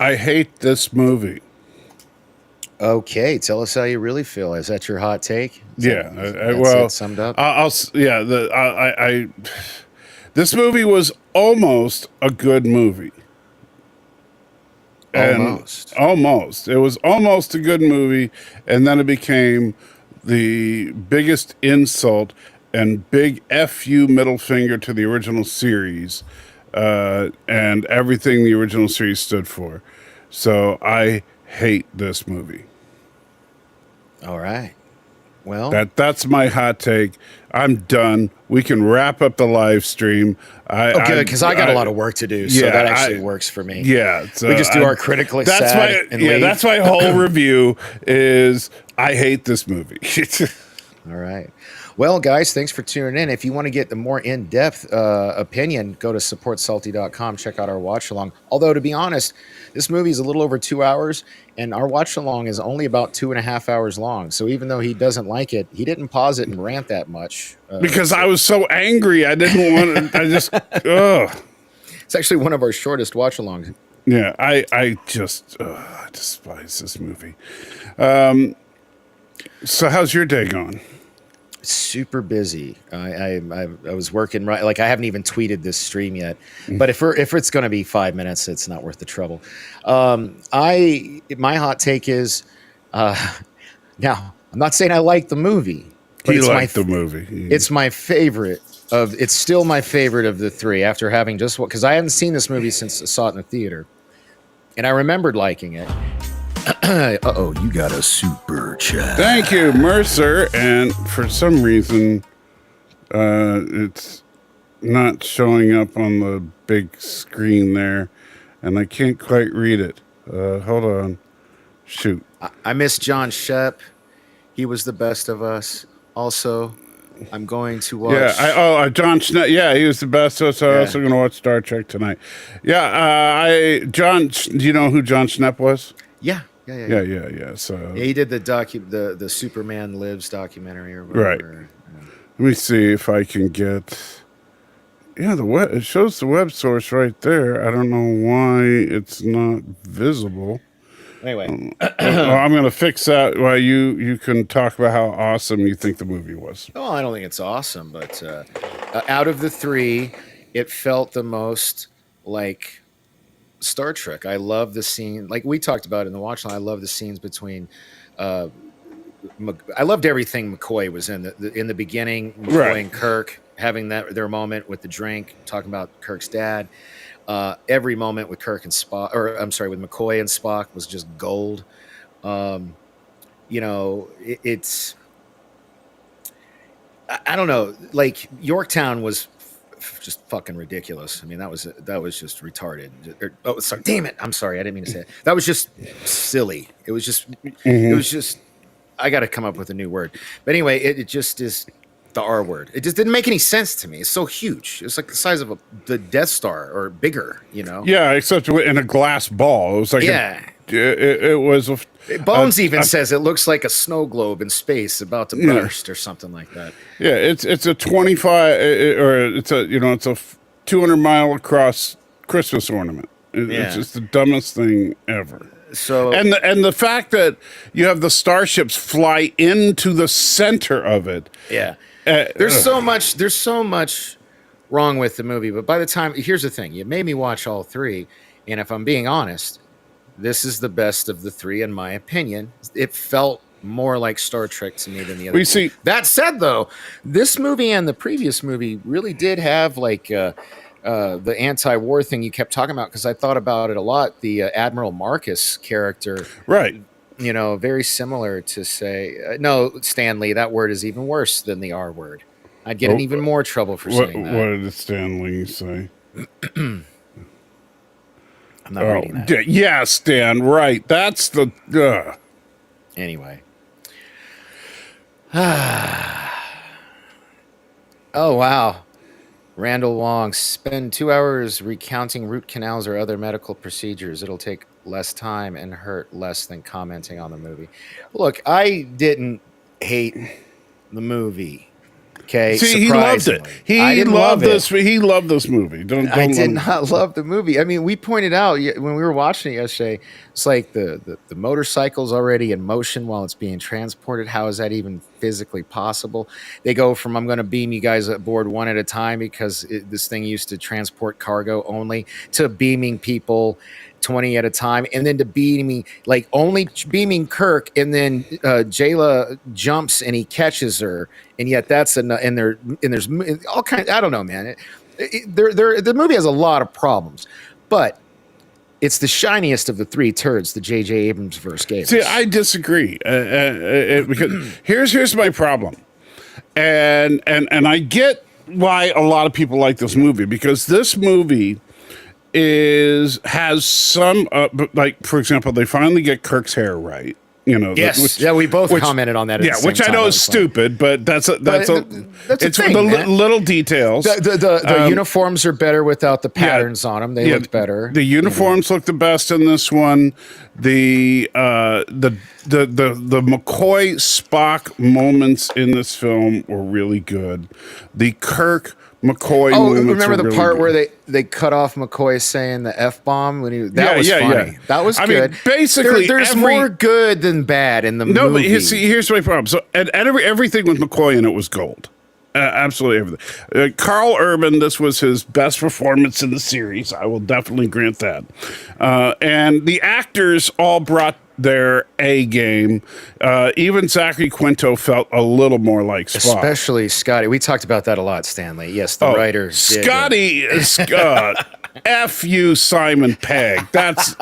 I hate this movie. Okay, tell us how you really feel. Is that your hot take? Yeah, That's it summed up? Yeah, this movie was almost a good movie. And Almost. almost. It was almost a good movie, and then it became the biggest insult and big FU middle finger to the original series, and everything the original series stood for. So I hate this movie. All right. Well, That's my hot take. I'm done. We can wrap up the live stream. okay, because I got a lot of work to do, so yeah, that actually works for me. Yeah, We just do our critically that's sad and leave. that's my whole review is I hate this movie. All right. Well, guys, thanks for tuning in. If you want to get the more in-depth opinion, go to supportsalty.com. Check out our watch-along. Although, to be honest, this movie is a little over 2 hours, and our watch-along is only about 2.5 hours long. So even though he doesn't like it, he didn't pause it and rant that much. Because I was so angry. I didn't want to, I just, ugh. It's actually one of our shortest watch-alongs. Yeah, I despise this movie. So how's your day going? Super busy. I was working right. Like I haven't even tweeted this stream yet. But if it's going to be 5 minutes, it's not worth the trouble. My hot take is, now I'm not saying I like the movie, but The movie. It's my favorite of. It's still my favorite of the three. After having just because I hadn't seen this movie since I saw it in the theater, and I remembered liking it. Uh-oh, you got a super chat. Thank you, Mercer. And for some reason, it's not showing up on the big screen there, and I can't quite read it. Hold on. Shoot. I miss John Shep. He was the best of us. Also, I'm going to watch. Yeah, John Schnepp. Yeah, he was the best. So I'm also going to watch Star Trek tonight. Yeah, do you know who John Schnepp was? Yeah. So he did the Superman Lives documentary or whatever. Right. Let me see if I can get. Yeah, it shows the web source right there. I don't know why it's not visible. Anyway, I'm going to fix that while you can talk about how awesome you think the movie was. Well, I don't think it's awesome, but out of the three, it felt the most like Star Trek. I love the scene, like we talked about in the watch line. I love the scenes between. I loved everything McCoy was in the beginning. McCoy and Kirk having their moment with the drink, talking about Kirk's dad. Every moment with Kirk and Spock, or I'm sorry, with McCoy and Spock was just gold. It's. I don't know. Like Yorktown was just fucking ridiculous. I mean, that was just retarded. Oh, sorry. Damn it. I'm sorry. I didn't mean to say it. That was just silly. It was just. It was just. I got to come up with a new word. But anyway, it just is the R word. It just didn't make any sense to me. It's so huge. It's like the size of the Death Star or bigger. You know. Yeah, except in a glass ball. It was like it was. Bones even says it looks like a snow globe in space about to burst or something like that. Yeah, it's a 25 or it's a 200 mile across Christmas ornament. It's just the dumbest thing ever. So and the fact that you have the starships fly into the center of it. Yeah, there's so much wrong with the movie. But by the time, here's the thing: you made me watch all three, and if I'm being honest, this is the best of the three, in my opinion. It felt more like Star Trek to me than the other. See, that said, though, this movie and the previous movie really did have like the anti-war thing you kept talking about, because I thought about it a lot. The Admiral Marcus character, right? You know, very similar to say no, Stanley. That word is even worse than the R word. I'd get in even more trouble for saying that. What did Stanley say? I'm not reading that. Yeah, Stan, right. That's the... Anyway. Oh, wow. Randall Wong, spend 2 hours recounting root canals or other medical procedures. It'll take less time and hurt less than commenting on the movie. Look, I didn't hate the movie. Okay, See, he loved it. surprisingly. I He didn't loved love this. it. He loved this movie. Don't I let did him- not love the movie. I mean, we pointed out when we were watching it yesterday, it's like the motorcycle's already in motion while it's being transported. How is that even physically possible? They go from I'm going to beam you guys aboard one at a time because this thing used to transport cargo only to beaming people 20 at a time, and then to beaming like only beaming Kirk, and then Jayla jumps and he catches her, and yet that's enough. And there's all kinds. I don't know, man. The movie has a lot of problems, but it's the shiniest of the three turds the J.J. Abrams verse gave See, us. I disagree because here's my problem, and I get why a lot of people like this movie because this movie has some like, for example, they finally get Kirk's hair right. You know, Yes, yeah, we both commented on that. At Yeah, the same which I time. know That is was funny. stupid, but that's a it's thing, the man. little details. The uniforms are better without the patterns on them. They looked better. The uniforms look the best in this one. The McCoy Spock moments in this film were really good. The Kirk McCoy moments remember the were really part good. where they cut off McCoy saying the F-bomb when was funny. Yeah. That was I mean, good. basically there's every- more good than bad in the No, but movie. here's my problem. So, and everything with McCoy in it was gold. Absolutely everything. Carl Urban, this was his best performance in the series. I will definitely grant that. And the actors all brought their A game. Even Zachary Quinto felt a little more like Spock. Especially Scotty. We talked about that a lot, Stanley. Yes, the writer. Scotty is F you, Simon Pegg. That's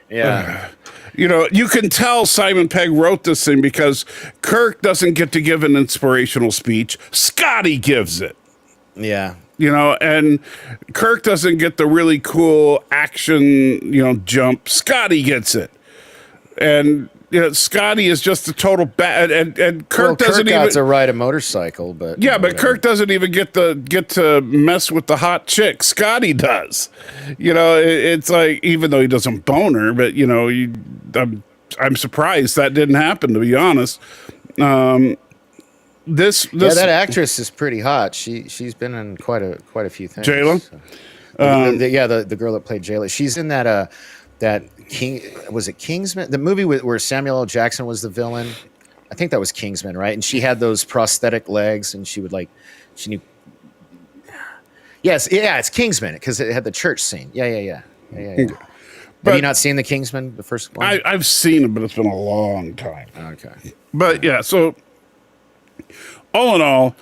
Yeah. You know, you can tell Simon Pegg wrote this thing because Kirk doesn't get to give an inspirational speech. Scotty gives it. Yeah. You know, and Kirk doesn't get the really cool action, you know, jump. Scotty gets it. And you know, Scotty is just a total bad, and Kirk doesn't got even to ride a motorcycle, but yeah, but whatever. Kirk doesn't even get to mess with the hot chick. Scotty does. You know, it's like even though he doesn't bone her, but you know, I'm surprised that didn't happen. To be honest, this that actress is pretty hot. She's been in quite a few things. Jayla? So. The girl that played Jayla. She's in that King, was it Kingsman? The movie where Samuel L. Jackson was the villain. I think that was Kingsman, right? And she had those prosthetic legs, and she knew. Yes, yeah, it's Kingsman because it had the church scene. Yeah. But Have you not seen the Kingsman, the first one? I've seen it, but it's been a long time. Okay. But yeah, so all in all,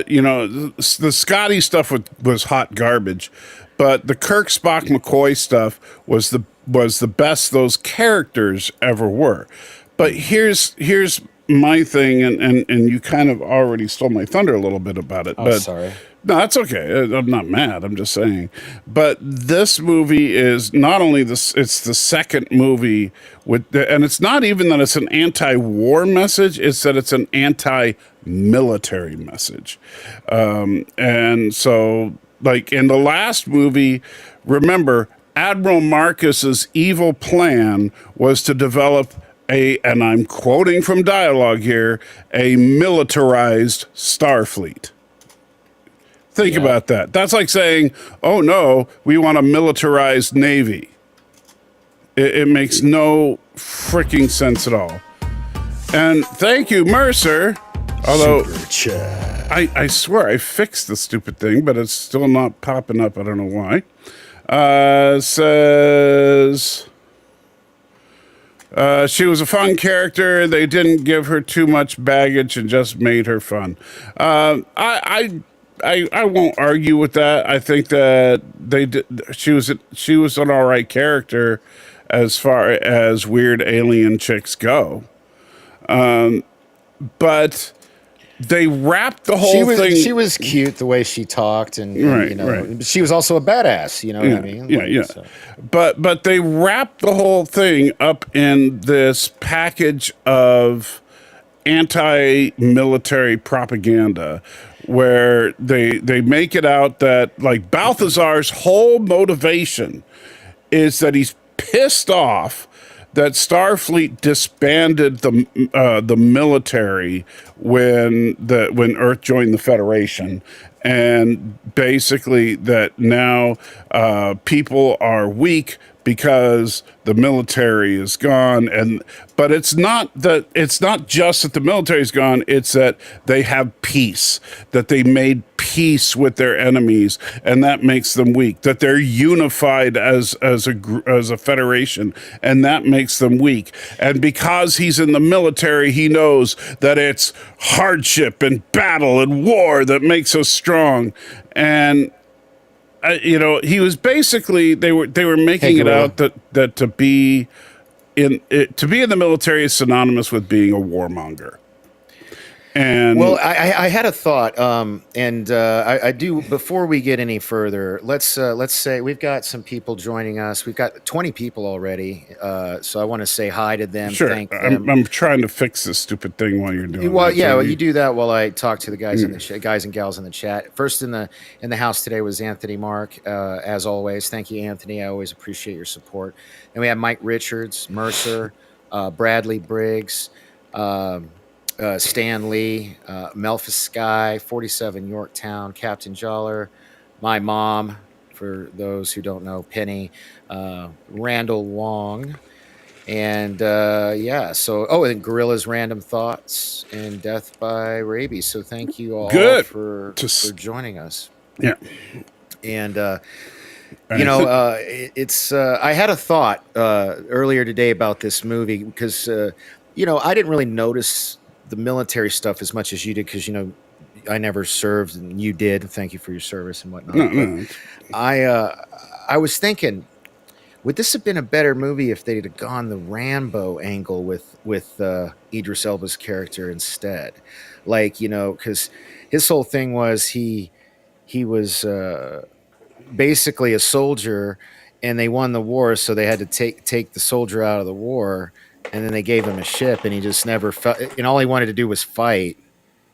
you know, the Scotty stuff was hot garbage, but the Kirk, Spock, McCoy stuff was the best those characters ever were. But here's my thing, and you kind of already stole my thunder a little bit about it. But sorry. No, that's okay. I'm not mad. I'm just saying. But this movie is not only this; it's the second movie and it's not even that it's an anti-war message. It's that it's an anti-military message. And so, like in the last movie, remember Admiral Marcus's evil plan was to develop and I'm quoting from dialogue here, a militarized Starfleet. Think about that. That's like saying, oh no, we want a militarized Navy. It makes no freaking sense at all. And thank you, Mercer. Although, I swear I fixed the stupid thing, but it's still not popping up. I don't know why. Says... she was a fun character. They didn't give her too much baggage and just made her fun. I won't argue with that. I think that she was an all right character as far as weird alien chicks go. But they wrapped the whole thing. She was cute the way she talked, and Right, you know, right. she was also a badass. You know what I mean? Yeah. So. But they wrapped the whole thing up in this package of anti-military propaganda where they make it out that like Balthazar's whole motivation is that he's pissed off that Starfleet disbanded the military when Earth joined the Federation, and basically that now people are weak because the military is gone. And but it's not just that the military is gone, it's that they have peace, that they made peace with their enemies, and that makes them weak, that they're unified as a federation, and that makes them weak. And because he's in the military, he knows that it's hardship and battle and war that makes us strong. And he was basically, they were making it out that to be in the military is synonymous with being a warmonger. And well, I had a thought, and I do. Before we get any further, let's say we've got some people joining us. We've got 20 people already, so I want to say hi to them. Sure, thank them. I'm trying to fix this stupid thing while you're doing. Well, that. yeah, well, you do that while I talk to the guys in the guys and gals in the chat. First in the house today was Anthony Mark, as always. Thank you, Anthony. I always appreciate your support. And we have Mike Richards, Mercer, Bradley Briggs. Stan Lee, Melphis Sky, 47 Yorktown, Captain Joller, my mom, for those who don't know, Penny, Randall Wong, and and Gorilla's Random Thoughts and Death by Rabies. So thank you all for joining us. Yeah. And it's I had a thought earlier today about this movie because I didn't really notice the military stuff as much as you did, because I never served and you did. Thank you for your service and whatnot. No. I was thinking, would this have been a better movie if they'd have gone the Rambo angle with Idris Elba's character instead? Because his whole thing was he was basically a soldier, and they won the war, so they had to take the soldier out of the war. And then they gave him a ship, and he just never felt. And all he wanted to do was fight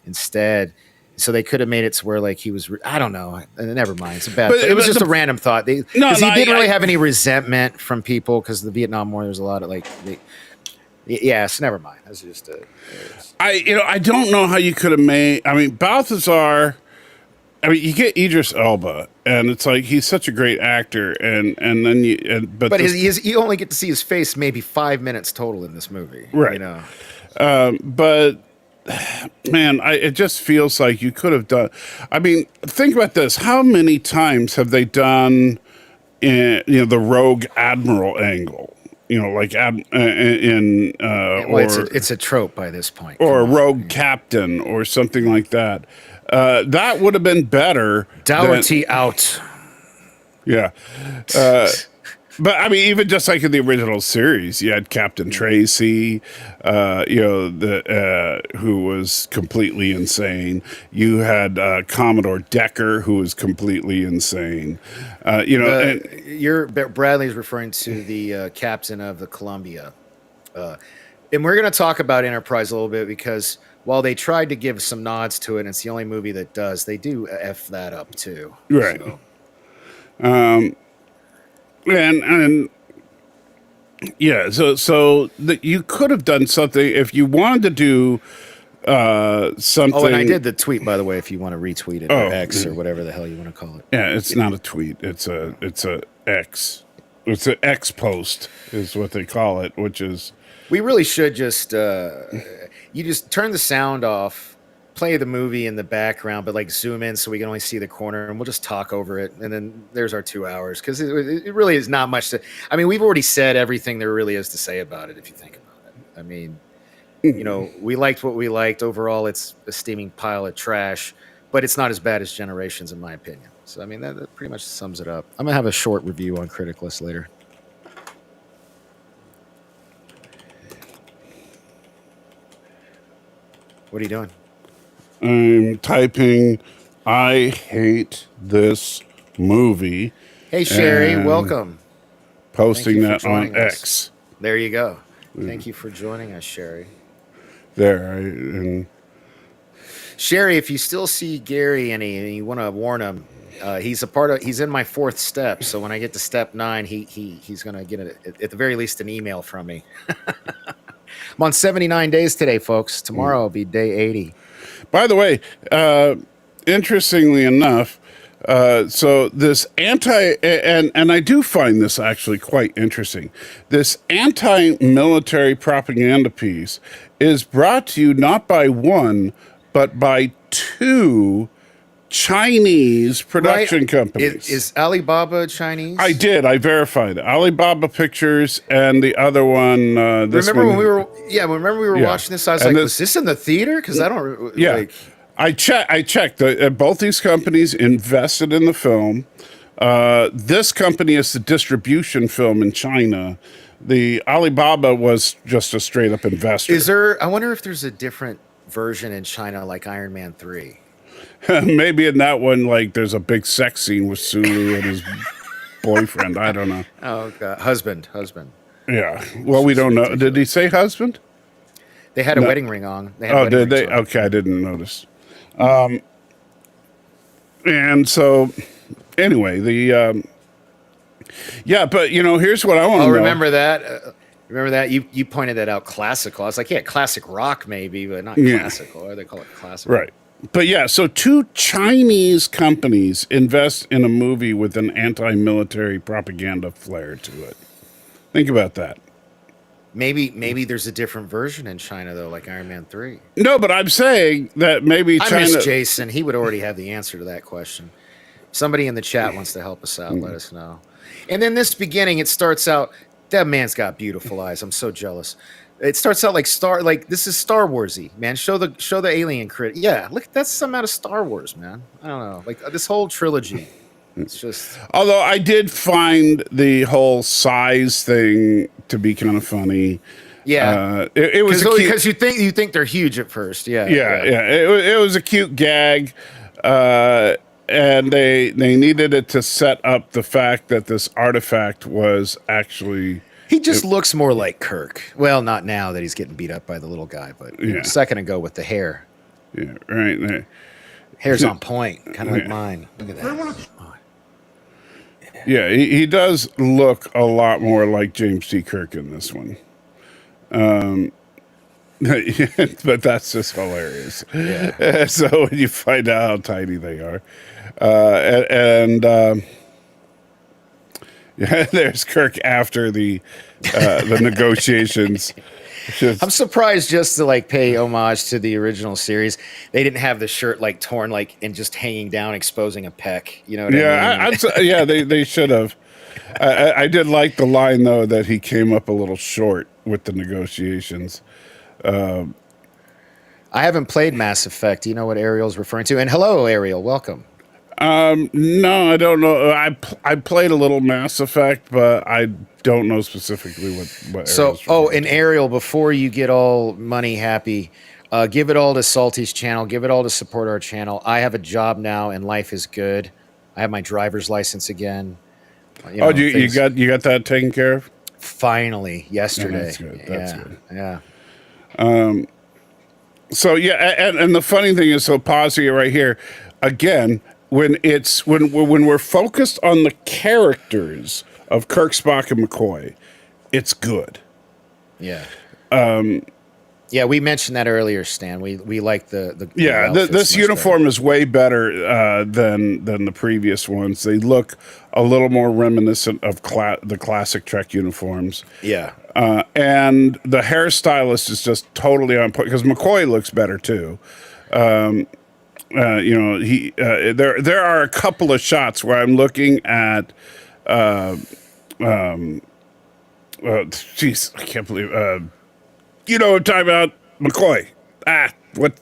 instead. So they could have made it to where he was. I don't know. Never mind. It's a bad. It was just a random thought. He didn't really have any resentment from people because the Vietnam War. There's a lot of so never mind. That's just I don't know how you could have made. I mean, Balthazar. I mean, you get Idris Elba, and it's he's such a great actor, and then you only get to see his face maybe 5 minutes total in this movie, right? But man, it just feels like you could have done. I mean, think about this: how many times have they done, the rogue admiral angle? It's a trope by this point, or a rogue captain, or something like that. That would have been better. Dougherty out. Yeah. But I mean, even just like in the original series, you had Captain Tracy, who was completely insane. You had Commodore Decker, who was completely insane. Bradley's referring to the captain of the Columbia, and we're going to talk about Enterprise a little bit because while they tried to give some nods to it, and it's the only movie that does, they do F that up too. Right. So. So you could have done something if you wanted to do something. Oh, and I did the tweet, by the way, if you want to retweet it, or X, or whatever the hell you want to call it. Yeah, it's not a tweet. It's a X. It's an X post is what they call it, which is. We really should just you just turn the sound off, play the movie in the background, but zoom in so we can only see the corner, and we'll just talk over it. And then there's our 2 hours, because it really is not much to. I mean, we've already said everything there really is to say about it. If you think about it, I mean, we liked what we liked. Overall, it's a steaming pile of trash, but it's not as bad as Generations, in my opinion. So I mean, that pretty much sums it up. I'm gonna have a short review on Critic List later. What are you doing? I'm typing, I hate this movie. Hey, Sherry, welcome. Posting that on X. There you go. Thank you for joining us, Sherry. And Sherry, if you still see Gary and you want to warn him, He's a part of. He's in my 4th step. So when I get to step 9, he's gonna get at the very least an email from me. I'm on 79 days today, folks. Tomorrow will be day 80. By the way, interestingly enough, so this and I do find this actually quite interesting. This anti-military propaganda piece is brought to you not by one, but by 2 Chinese production companies. Is Alibaba Chinese? I did. I verified Alibaba Pictures and the other one. Remember when we were watching this? I was like, was this in the theater? Because I don't. Yeah, Like, I checked. Both these companies invested in the film. This company is the distribution film in China. The Alibaba was just a straight up investor. is there? I wonder if there's a different version in China, like Iron Man 3. Maybe in that one, like there's a big sex scene with Sulu and his boyfriend. I don't know. Oh, God. Husband. Yeah. Well, we don't know. Did he say husband? They had a wedding ring on. Did they? Okay, I didn't notice. And so, anyway, yeah, but here's what I want to know. Remember that? Remember that? You pointed that out. Classical. I was like, yeah, classic rock maybe, but not classical. Or they call it classical. Right. But yeah, so 2 Chinese companies invest in a movie with an anti-military propaganda flair to it. Think about that. Maybe there's a different version in China though, like Iron Man 3. No, but I'm saying that maybe China. I miss Jason. He would already have the answer to that question. Somebody in the chat wants to help us out. Let us know. And then this beginning, it starts out. That man's got beautiful eyes. I'm so jealous. It starts out like this is Star Warsy, man. Show the alien crit. Yeah, look, that's something out of Star Wars, man. I don't know, like this whole trilogy. It's just. Although I did find the whole size thing to be kind of funny. Yeah, it was because you think they're huge at first. Yeah. It was a cute gag, and they needed it to set up the fact that this artifact was actually. He just looks more like Kirk. Well, not now that he's getting beat up by the little guy, but a second ago with the hair. Yeah, right there. Hair's on point, kind of like mine. Look at that. Yeah, he does look a lot more like James T. Kirk in this one. But that's just hilarious. Yeah. So when you find out how tiny they are. Yeah, there's Kirk after the negotiations. I'm surprised just to like pay homage to the original series. They didn't have the shirt like torn like and just hanging down, exposing a pec. You know what I mean? They should have. I did like the line though that he came up a little short with the negotiations. I haven't played Mass Effect. Do you know what Ariel's referring to? And hello, Ariel. Welcome. No, I don't know. I played a little Mass Effect, but I don't know specifically what. So, and Ariel, before you get all money happy, give it all to Salty's channel. Give it all to support our channel. I have a job now, and life is good. I have my driver's license again. You got that taken care of? Finally, yesterday. That's good. Yeah. So yeah, and the funny thing is, so pause here right here again. When we're focused on the characters of Kirk, Spock, and McCoy, it's good. Yeah. Yeah, we mentioned that earlier, Stan. We like the this uniform better. Is way better than the previous ones. They look a little more reminiscent of the classic Trek uniforms. Yeah. And the hairstylist is just totally on point because McCoy looks better too. There are a couple of shots where I'm looking at, jeez, I can't believe, you know what I'm talking about? McCoy. What?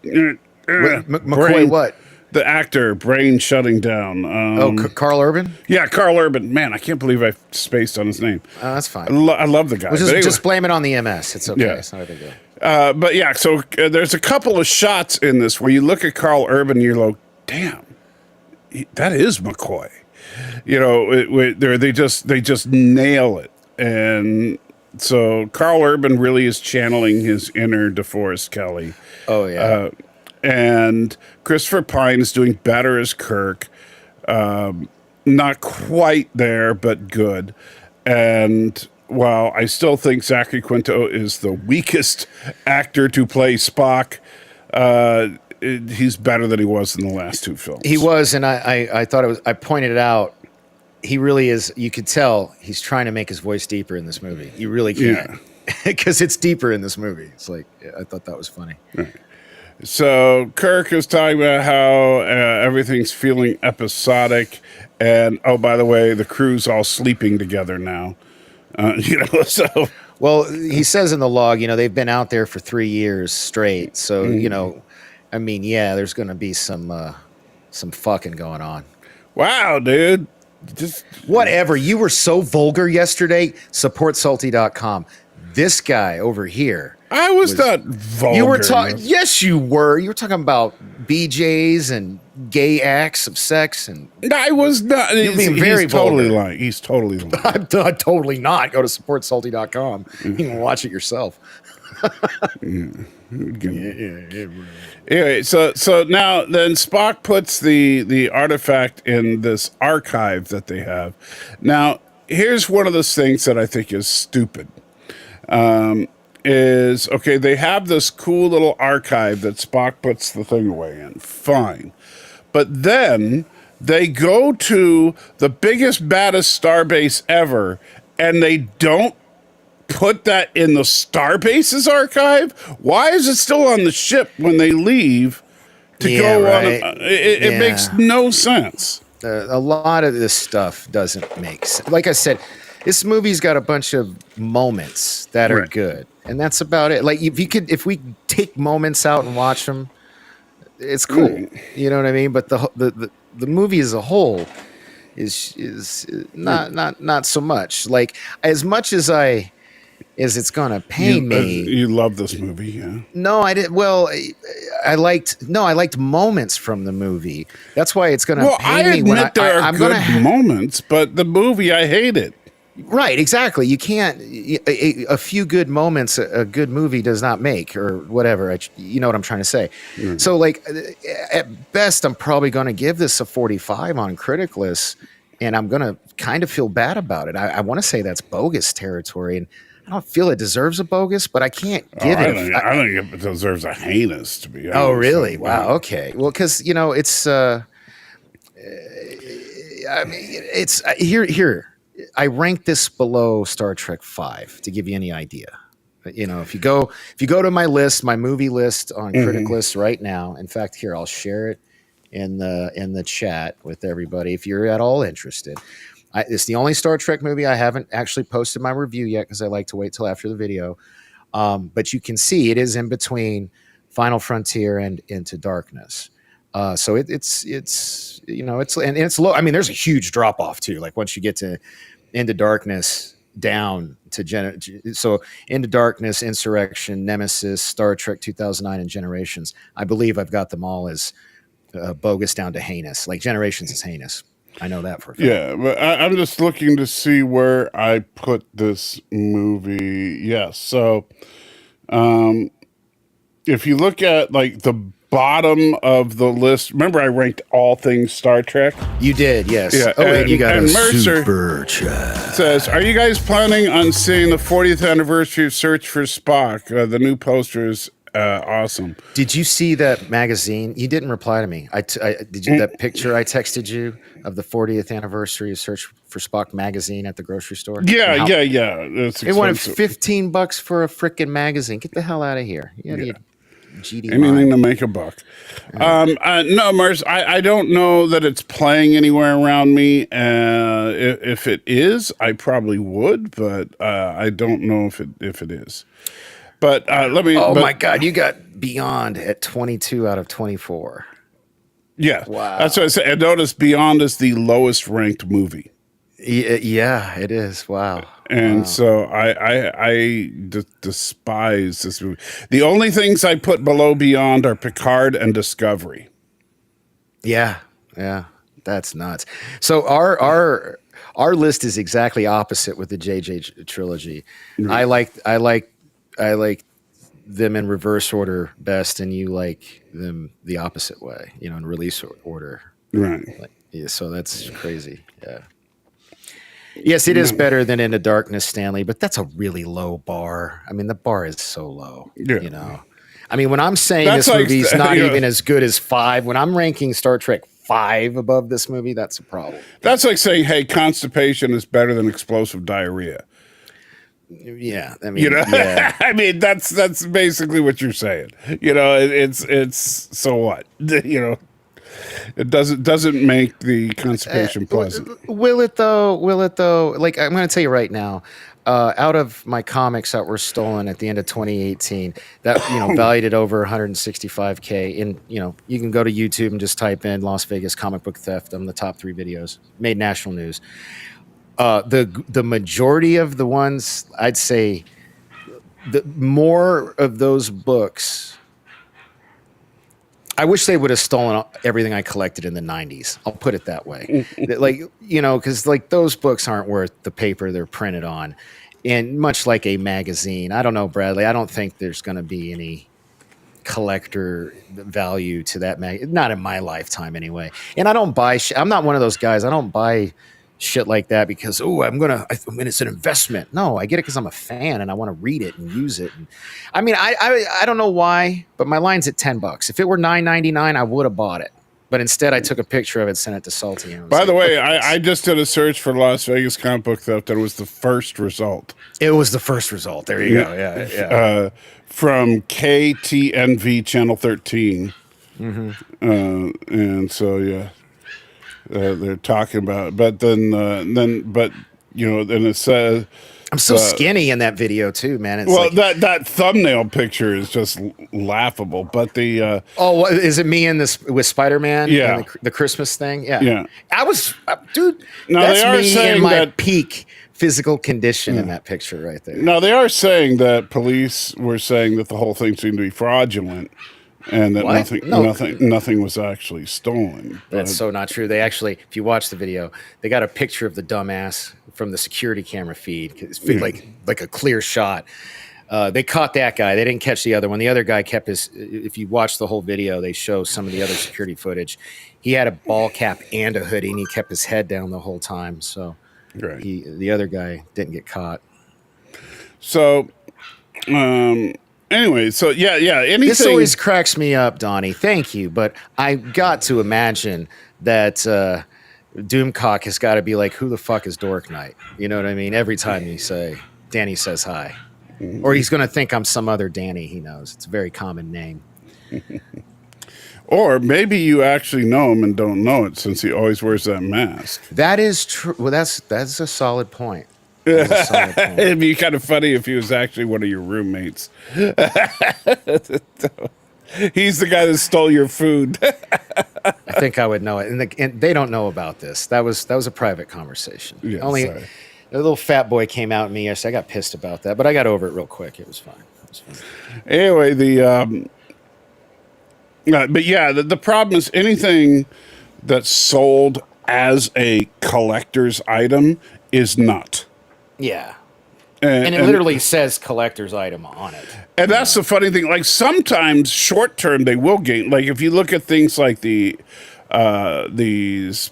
McCoy what? The actor, brain shutting down. Carl Urban? Yeah, Carl Urban. Man, I can't believe I spaced on his name. Oh, that's fine. I love the guy. Just blame it on the MS. It's okay. Yeah. It's not a big deal. But yeah, so there's a couple of shots in this where you look at Carl Urban and you're like, damn, that is McCoy. You know, they just nail it. And so Carl Urban really is channeling his inner DeForest Kelley. Oh, yeah. And Christopher Pine is doing better as Kirk. Not quite there, but good. And while I still think Zachary Quinto is the weakest actor to play Spock, he's better than he was in the last two films. He was, and I thought it was. I pointed it out. He really is. You could tell he's trying to make his voice deeper in this movie. You really can, because it's deeper in this movie. It's like, I thought that was funny. Right. So Kirk is talking about how everything's feeling episodic, and oh, by the way, the crew's all sleeping together now. So well, he says in the log, they've been out there for 3 years straight. So I mean, yeah, there's going to be some fucking going on. Wow, dude. Just whatever. You were so vulgar yesterday. SupportSalty.com. This guy over here. I was not vulgar. You were talking. Yes, you were. You were talking about BJs and gay acts of sex, and I was not. You're being very he's totally vulgar. lying. He's totally lying. I'm totally not. Go to SupportSalty.com. You can watch it yourself. Anyway, so now then Spock puts the artifact in this archive that they have. Now, here's one of those things that I think is stupid. Is okay, they have this cool little archive that Spock puts the thing away in. Fine. But then they go to the biggest, baddest starbase ever, and they don't put that in the starbase's archive? Why is it still on the ship when they leave to go right. on? It makes no sense. A lot of this stuff doesn't make sense. Like I said, this movie's got a bunch of moments that are good, and that's about it. Like if we take moments out and watch them, it's cool. You know what I mean? But the movie as a whole is not so much. Like as much as it's gonna pain me. You love this movie, yeah? No, I didn't. Well, I liked moments from the movie. That's why it's gonna pain me. Well, I admit there are good moments, but the movie, I hate it. Right, exactly. You can't. A few good moments, a good movie does not make, or whatever. You know what I'm trying to say. So, like, at best, I'm probably going to give this a 45 on critic list, and I'm going to kind of feel bad about it. I want to say that's bogus territory, and I don't feel it deserves a bogus, but I can't give it. I don't think it deserves a heinous, to be honest. Oh, really? Wow. Okay. Well, because it's. I mean, it's here. I rank this below Star Trek V to give you any idea. If you go to my list, my movie list on Critic List right now. In fact, here I'll share it in the chat with everybody if you're at all interested. It's the only Star Trek movie I haven't actually posted my review yet because I like to wait till after the video. But you can see it is in between Final Frontier and Into Darkness. So it's low. I mean, there's a huge drop off too. Like once you get to Into Darkness down to so Into Darkness, Insurrection, Nemesis, Star Trek 2009, and Generations. I believe I've got them all as bogus down to heinous. Like Generations is heinous. I know that for a fact. Yeah, but I'm just looking to see where I put this movie. Yes, so if you look at like the bottom of the list, remember I ranked all things Star Trek? You did, yes. Yeah, and you got a Mercer super chat. Says, are you guys planning on seeing the 40th anniversary of Search for Spock? The new poster is awesome. Did you see that magazine? You didn't reply to me. That picture I texted you of the 40th anniversary of Search for Spock magazine at the grocery store? Yeah. It's it wanted $15 for a freaking magazine. Get the hell out of here. GD anything to make a buck. No, Mars, I don't know that it's playing anywhere around me. If it is, I probably would, but I don't know if it is. But let me. My God, you got Beyond at 22 out of 24. Yeah, wow. That's what I said. I noticed Beyond is the lowest ranked movie. Yeah, it is. Wow. And so I despise this movie. The only things I put below Beyond are Picard and Discovery. Yeah, that's nuts. So our list is exactly opposite with the JJ trilogy. Right. I like them in reverse order best, and you like them the opposite way, in release order. Right. Like, yeah, so that's crazy. Yeah. Yes, it is better than Into Darkness, Stanley, but that's a really low bar. I mean, the bar is so low, Yeah. you know. I mean, when I'm saying That's this like, movie's not you know, even as good as 5, when I'm ranking Star Trek 5 above this movie, that's a problem. that's like saying, hey, constipation is better than explosive diarrhea. Yeah, I You mean, know, yeah. I mean that's basically what you're saying. You know, it's so what? You know, it doesn't make the constipation pleasant. Will it though? Will it though? Like I'm going to tell you right now, out of my comics that were stolen at the end of 2018, that valued at over 165K. In you can go to YouTube and just type in Las Vegas comic book theft. The top 3 videos made national news. The majority of the ones, I'd say, the more of those books. I wish they would have stolen everything I collected in the 90s. I'll put it that way. Like, because like those books aren't worth the paper they're printed on. And much like a magazine, I don't know, Bradley, I don't think there's going to be any collector value to that not in my lifetime anyway. And I don't buy I'm not one of those guys. I don't buy shit like that because I mean it's an investment. No, I get it because I'm a fan and I want to read it and use it. And, I mean, I don't know why, but my line's at $10. If it were $9.99, I would have bought it. But instead, I took a picture of it, sent it to Salty. And By the way, I just did a search for Las Vegas comic book theft, and it was the first result. It was the first result. There you go. Yeah. From KTNV Channel 13. And so, yeah. They're talking about it. But then it says I'm so skinny in that video too, man. It's that thumbnail picture is just laughable. But the is it me in this with Spider-Man? Yeah, and the Christmas thing. Yeah, yeah. I was, dude. Now that's they are me saying in my that peak physical condition in that picture right there. Now they are saying that police were saying that the whole thing seemed to be fraudulent. And that nothing was actually stolen. That's so not true. They actually, if you watch the video, they got a picture of the dumbass from the security camera feed, like a clear shot. They caught that guy. They didn't catch the other one. The other guy kept his. If you watch the whole video, they show some of the other security footage. He had a ball cap and a hoodie, and he kept his head down the whole time. So the other guy didn't get caught. So. Anyway, so yeah. Anything. This always cracks me up, Donnie. Thank you, but I got to imagine that Doomcock has got to be like, "Who the fuck is Dork Knight?" You know what I mean? Every time you say Danny says hi, or he's going to think I'm some other Danny he knows. It's a very common name. Or maybe you actually know him and don't know it, since he always wears that mask. That is true. Well, that's a solid point. It'd be kind of funny if he was actually one of your roommates. He's the guy that stole your food. I think I would know it, and they don't know about this. That was a private conversation. Yeah, a little fat boy came out at me yesterday. I got pissed about that, but I got over it real quick. It was fine. Anyway, the problem is anything that's sold as a collector's item is not. Yeah. And it literally says collector's item on it. And that's the funny thing. Like sometimes short term they will gain. Like if you look at things like these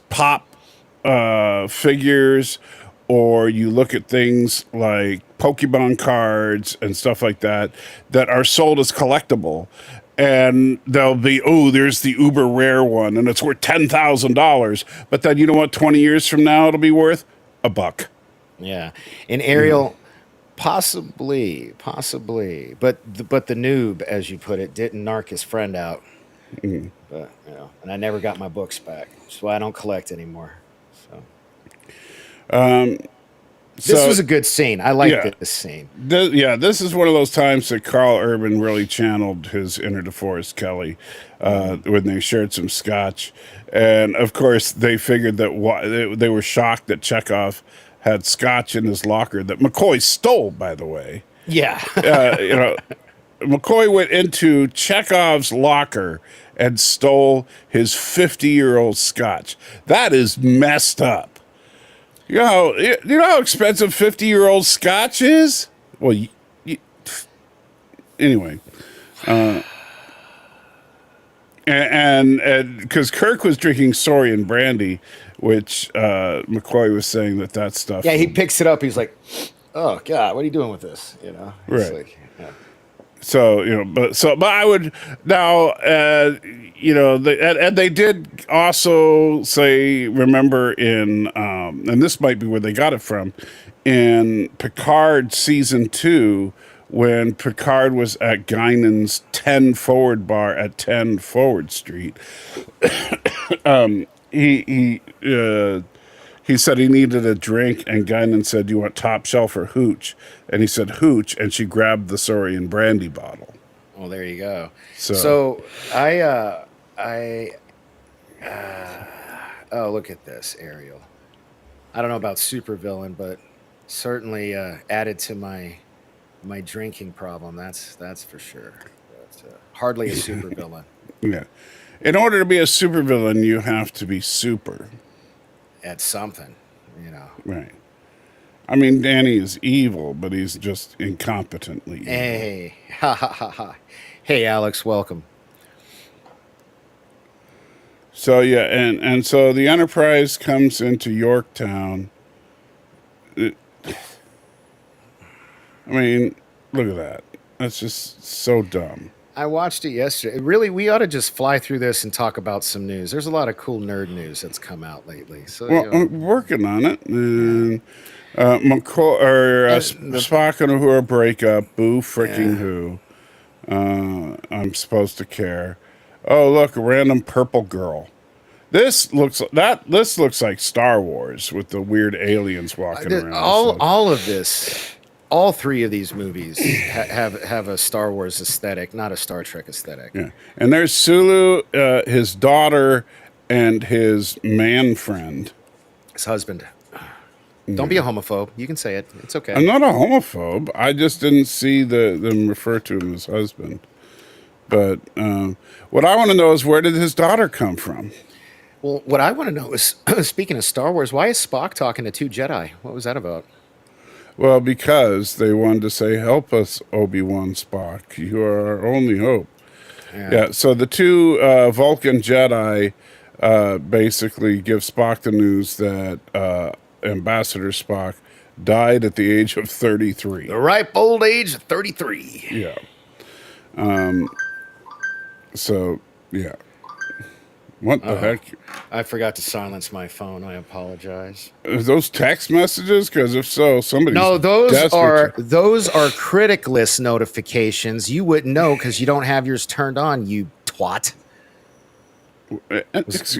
pop figures, or you look at things like Pokemon cards and stuff like that are sold as collectible. And they'll be, there's the uber rare one, and it's worth $10,000. But then you know what? 20 years from now, it'll be worth $1. Yeah, and Ariel, possibly, but the noob, as you put it, didn't narc his friend out. Mm-hmm. But and I never got my books back. That's why I don't collect anymore. So, this was a good scene. I liked this scene. This is one of those times that Carl Urban really channeled his inner DeForest Kelly when they shared some scotch, and of course they figured that they were shocked that Chekhov had scotch in his locker that McCoy stole, by the way. Yeah. McCoy went into Chekhov's locker and stole his 50-year-old scotch. That is messed up. You know how expensive 50-year-old scotch is? Well, anyway. and because Kirk was drinking Saurian brandy, which McCoy was saying that stuff. Yeah, he picks it up. He's like, "Oh God, what are you doing with this?" He's Right. like, yeah. So but I would now and they did also say, remember in and this might be where they got it from, in Picard season 2, when Picard was at Guinan's 10 Forward bar at 10 Forward Street. He said he needed a drink, and Guinan said, "Do you want top shelf or hooch?" And he said hooch, and she grabbed the Saurian brandy bottle. Well, there you go. So, So oh, look at this, Ariel. I don't know about supervillain, but certainly added to my drinking problem. That's for sure. But, hardly a supervillain. yeah. In order to be a supervillain, you have to be super. At something, you know. Right. I mean, Danny is evil, but he's just incompetently evil. Hey, ha ha ha ha. Hey, Alex, welcome. So yeah, and so the Enterprise comes into Yorktown. I mean, look at that. That's just so dumb. I watched it yesterday. Really, we ought to just fly through this and talk about some news. There's a lot of cool nerd news that's come out lately. So, Well, I'm working on it. And McCoy Spock and Uhura break up. Boo freaking who. I'm supposed to care. Oh, look, a random purple girl. This looks like Star Wars with the weird aliens walking around. All of this, all three of these movies have a Star Wars aesthetic, not a Star Trek aesthetic. Yeah, and there's Sulu, his daughter, and his man friend, his husband. Don't be a homophobe. You can say it. It's okay. I'm not a homophobe. I just didn't see them refer to him as husband. But what I want to know is, where did his daughter come from? Well, what I want to know is, speaking of Star Wars, why is Spock talking to two Jedi? What was that about? Well, because they wanted to say, "Help us, Obi-Wan Spock. You are our only hope." Yeah. So the two Vulcan Jedi basically give Spock the news that Ambassador Spock died at the age of 33. The ripe old age of 33. Yeah. So, yeah. What the heck? I forgot to silence my phone. I apologize. Are those text messages? Because if so, somebody's No, those are desperate critic list notifications. You wouldn't know because you don't have yours turned on, you twat.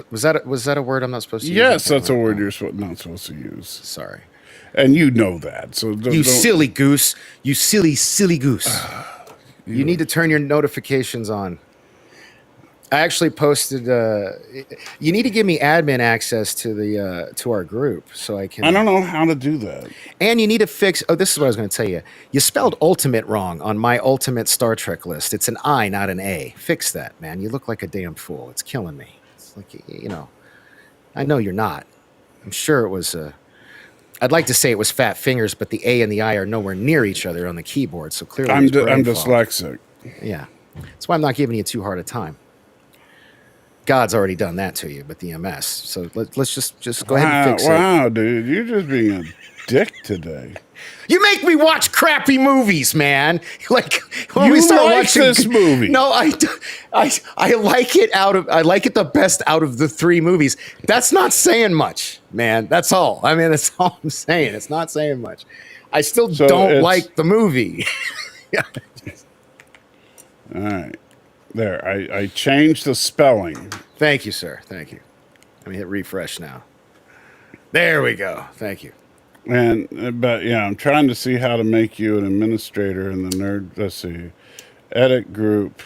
Was that a word I'm not supposed to use? Yes, that's a word you're not supposed to use. Sorry. And you know that. So don't, silly goose. You silly goose. You need to turn your notifications on. I actually posted. You need to give me admin access to our group so I can. I don't know how to do that. And you need to fix. Oh, this is what I was going to tell you. You spelled ultimate wrong on my ultimate Star Trek list. It's an I, not an A. Fix that, man. You look like a damn fool. It's killing me. It's like, I know you're not. I'm sure it was. I'd like to say it was fat fingers, but the A and the I are nowhere near each other on the keyboard. So clearly, I'm dyslexic. Yeah, that's why I'm not giving you too hard a time. God's already done that to you, but the MS. So let's just go ahead and fix it. Wow, dude, you're just being a dick today. You make me watch crappy movies, man. Like when you we start like watching this movie. No, I like it I like it the best out of the three movies. That's not saying much, man. That's all. I mean, that's all I'm saying. It's not saying much. I still don't like the movie. All right. There, I changed the spelling. Thank you, sir. Thank you. Let me hit refresh now. There we go. Thank you. But yeah, I'm trying to see how to make you an administrator in the nerd. Let's see, edit group.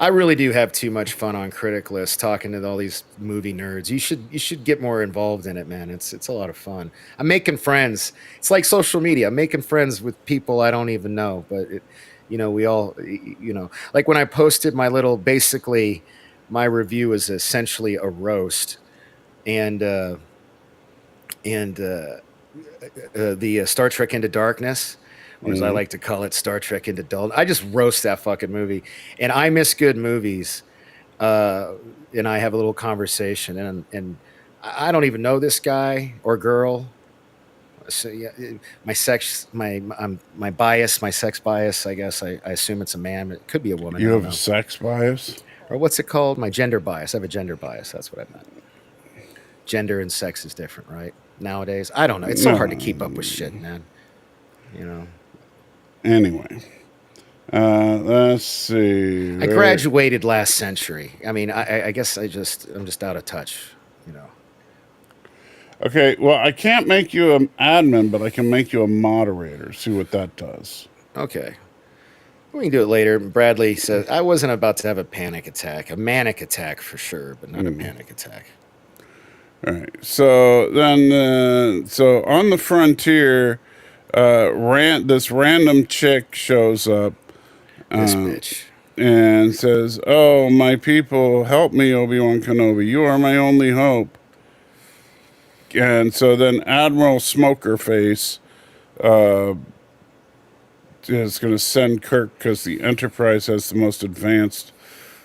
I really do have too much fun on Critic List talking to all these movie nerds. You should get more involved in it, man. It's a lot of fun. I'm making friends. It's like social media. I'm making friends with people I don't even know. But we all, like when I posted my basically my review is essentially a roast, and the Star Trek Into Darkness. or as I like to call it, Star Trek into adult. I just roast that fucking movie, and I miss good movies. And I have a little conversation, and I don't even know this guy or girl. So yeah, my bias, my sex bias. I guess I assume it's a man, but it could be a woman. You I don't have a know. sex bias? Or what's it called? My gender bias. I have a gender bias. That's what I meant. Gender and sex is different, right? Nowadays, I don't know. It's so hard to keep up with shit, man. You know. Anyway, let's see. I graduated last century. I mean, I guess I'm just out of touch. You know. Okay, well, I can't make you an admin, but I can make you a moderator. See what that does. Okay. We can do it later. Bradley says, I wasn't about to have a panic attack. A manic attack for sure, but not a panic attack. All right. So then, so on the frontier, this random chick shows up. This bitch. And says, "Oh, my people, help me, Obi-Wan Kenobi. You are my only hope." And so then Admiral Smokerface is going to send Kirk, because the Enterprise has the most advanced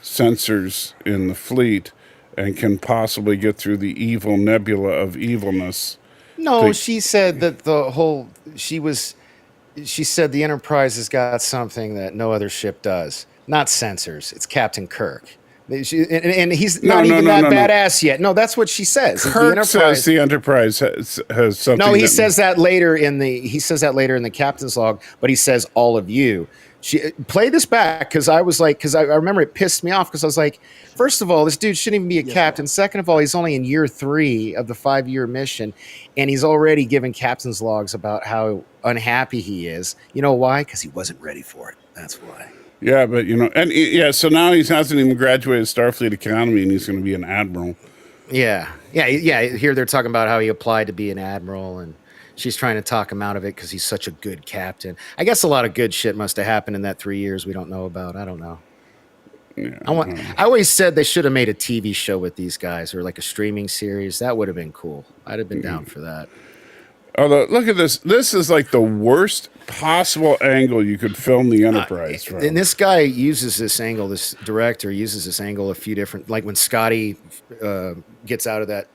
sensors in the fleet and can possibly get through the evil nebula of evilness. No, she said that she said the Enterprise has got something that no other ship does. Not sensors. It's Captain Kirk. And he's not even that badass yet. No, that's what she says. Kirk says the Enterprise has something. No, he says that later in the captain's log, but he says all of you. Play this back, because I remember it pissed me off, because I was like, first of all, this dude shouldn't even be a captain. Second of all, he's only in year 3 of the 5-year mission, and he's already given captain's logs about how unhappy he is. You know why? Because he wasn't ready for it. That's why. Yeah, but so now he hasn't even graduated Starfleet Academy, and he's going to be an admiral. Yeah. Here they're talking about how he applied to be an admiral, and she's trying to talk him out of it because he's such a good captain. I guess a lot of good shit must have happened in that 3 years we don't know about. I don't know. Yeah, I always said they should have made a TV show with these guys, or like a streaming series. That would have been cool. I'd have been down for that. Although, look at this. This is like the worst possible angle you could film the Enterprise from. And this guy uses this angle, this director uses this angle a few different, like when Scotty gets out of that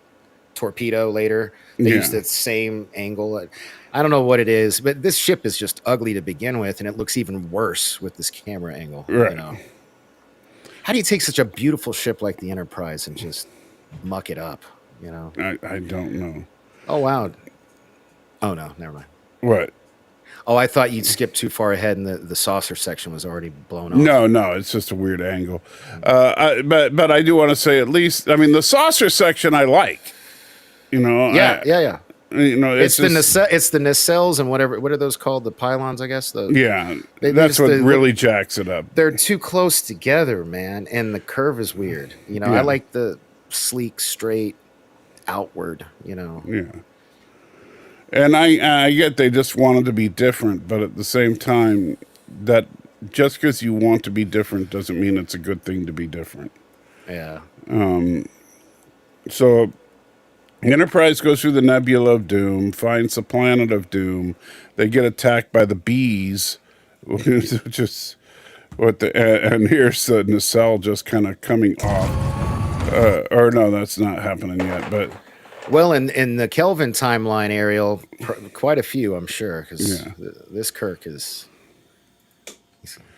torpedo later, they use that same angle. I don't know what it is, but this ship is just ugly to begin with, and it looks even worse with this camera angle. Right. You know? How do you take such a beautiful ship like the Enterprise and just muck it up? You know, I don't know. Oh wow. Oh no, never mind. What? Oh, I thought you'd skip too far ahead, and the saucer section was already blown off. No, it's just a weird angle. But I do want to say, at least, I mean, the saucer section I like. You know. Yeah. You know, it's the nacelles and whatever. What are those called? The pylons, I guess. That's what really jacks it up. They're too close together, man, and the curve is weird. You know, I like the sleek, straight, outward. You know. Yeah. And I get they just wanted to be different, but at the same time, that just because you want to be different doesn't mean it's a good thing to be different. Yeah. So, Enterprise goes through the Nebula of Doom, finds the planet of Doom. They get attacked by the bees, which is and here's the nacelle just kind of coming off. Or no, that's not happening yet, but. Well, in the Kelvin timeline, Ariel, quite a few, I'm sure, because this Kirk is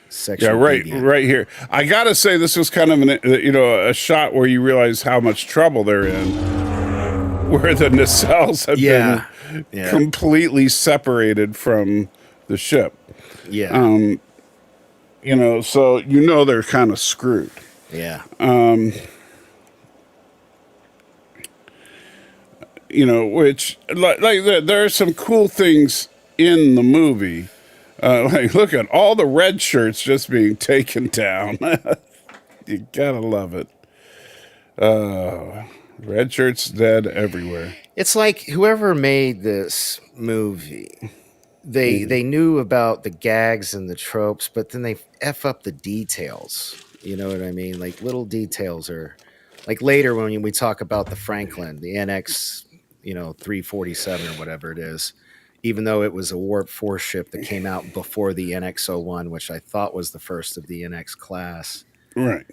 sexual. Yeah, right here. I gotta say, this was kind of a shot where you realize how much trouble they're in, where the nacelles have been completely separated from the ship. Yeah. So they're kind of screwed. Yeah. Which there are some cool things in the movie. Look at all the red shirts just being taken down. You gotta love it. Red shirts dead everywhere. It's like whoever made this movie, they knew about the gags and the tropes, but then they F up the details. You know what I mean? Like little details are like later when we talk about the Franklin, the NX, 347 or whatever it is. even though it was a Warp 4 ship that came out before the NX-01, which I thought was the first of the NX class. Right.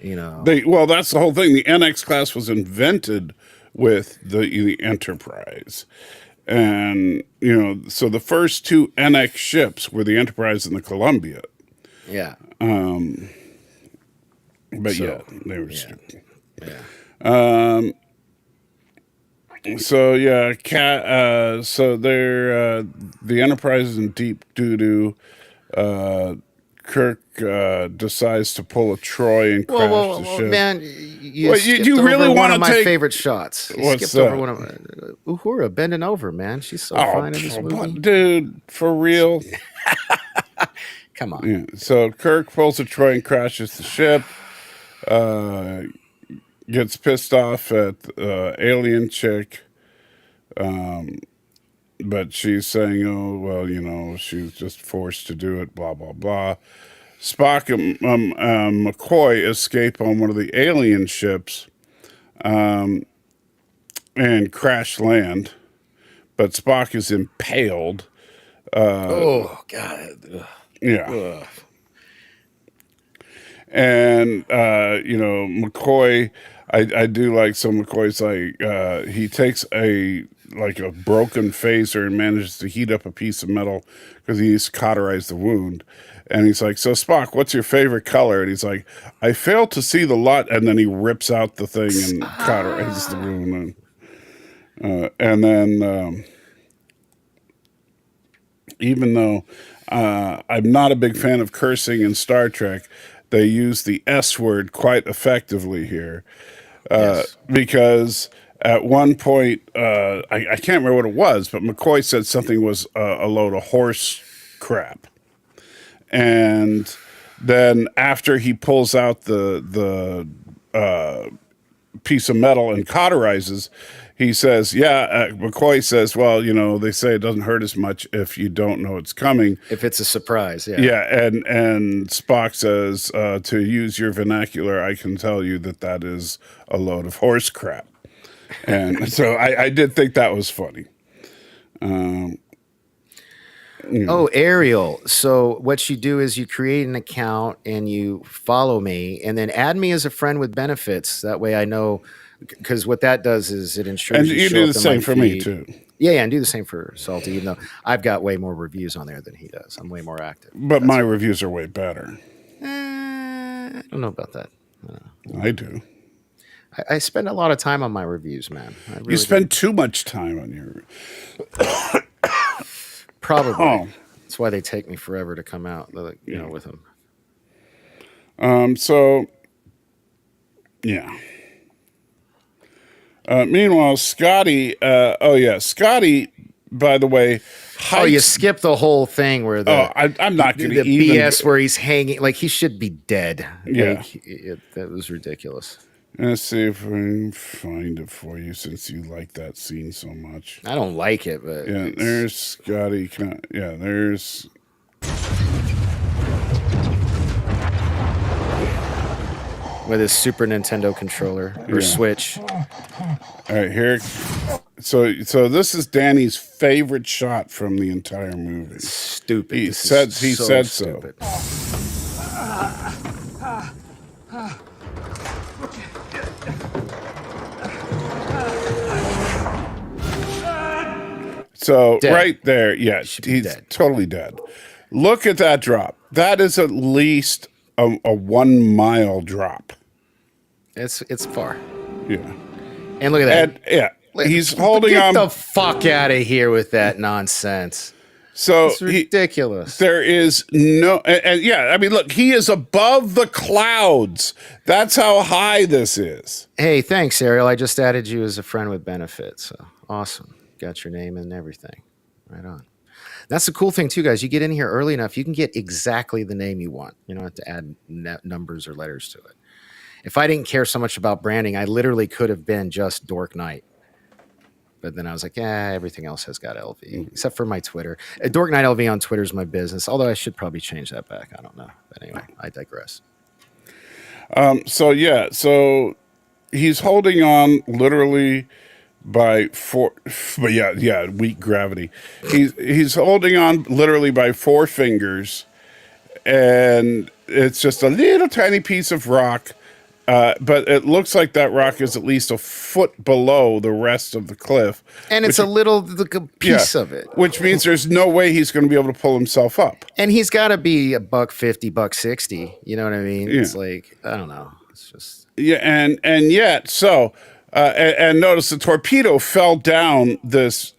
You know, Well, that's the whole thing. The NX class was invented with the Enterprise. And, so the first two NX ships were the Enterprise and the Columbia. yeah. But So, they were yeah. stupid. Yeah. So so they're the Enterprise is in deep doo-doo. Kirk decides to pull a Troy and crash the ship. Man, you Well, skipped you over really one want of to my take favorite shots. You what's skipped over that? one of Uhura bending over, man. She's so fine in this movie. Dude, for real. Come on. Yeah. So Kirk pulls a Troy and crashes the ship. Gets pissed off at alien chick. But she's saying, oh, well, she's just forced to do it, blah, blah, blah. Spock and McCoy escape on one of the alien ships and crash land. But Spock is impaled. Oh, God. Ugh. Yeah. Ugh. And, McCoy, I do like, so McCoy's like, he takes a broken phaser and manages to heat up a piece of metal because he needs to cauterize the wound. And he's like, so Spock, what's your favorite color? And he's like, I failed to see the LUT. And then he rips out the thing and cauterizes the wound. And then, even though I'm not a big fan of cursing in Star Trek, they use the S word quite effectively here. Yes. Because at one point, I can't remember what it was, but McCoy said something was a load of horse crap. And then after he pulls out the piece of metal and cauterizes, he says, McCoy says, well, they say it doesn't hurt as much if you don't know it's coming. If it's a surprise, yeah. Yeah, and Spock says, to use your vernacular, I can tell you that is a load of horse crap. And so I did think that was funny. Oh, Ariel. So what you do is you create an account and you follow me and then add me as a friend with benefits. That way I know, because what that does is it ensures And you you show do up the in same my for me, feed. too. Yeah, and do the same for Salty, even though I've got way more reviews on there than he does. I'm way more active. But my reviews are way better. I don't know about that. I do. I spend a lot of time on my reviews, man. I really You spend too much time on your... Probably. Oh. That's why they take me forever to come out, with them. So, yeah. Meanwhile, Scotty, Scotty, by the way, Oh, you skipped the whole thing where I'm not going to the even... BS where he's hanging, like he should be dead. Yeah. That was ridiculous. Let's see if I can find it for you since you like that scene so much. I don't like it, but Yeah, there's Scotty. There's... with his Super Nintendo controller or Switch. All right, here. So this is Danny's favorite shot from the entire movie. Stupid. He said so. Stupid. So Dead. right there, yeah, he's dead. Totally dead. Look at that drop. That is at least a 1 mile drop. It's far. Yeah. And look at that. And he's holding on. Get the fuck out of here with that nonsense. So It's ridiculous. There is no, and I mean, look, he is above the clouds. That's how high this is. Hey, thanks, Ariel. I just added you as a friend with benefits. So awesome. Got your name and everything. Right on. That's the cool thing too, guys. You get in here early enough, you can get exactly the name you want. You don't have to add numbers or letters to it. If I didn't care so much about branding, I literally could have been just Dork Knight. But then I was like, everything else has got LV, except for my Twitter. Dork Knight LV on Twitter is my business, although I should probably change that back. I don't know. But anyway, I digress. So he's holding on literally by four, but weak gravity. He's holding on literally by four fingers, and it's just a little tiny piece of rock. But it looks like that rock is at least a foot below the rest of the cliff, And it's which, a little like a piece of it. which means there's no way he's going to be able to pull himself up. And he's got to be $150, $160. You know what I mean? Yeah. It's like, I don't know. It's just. Yeah, and yet and notice the torpedo fell down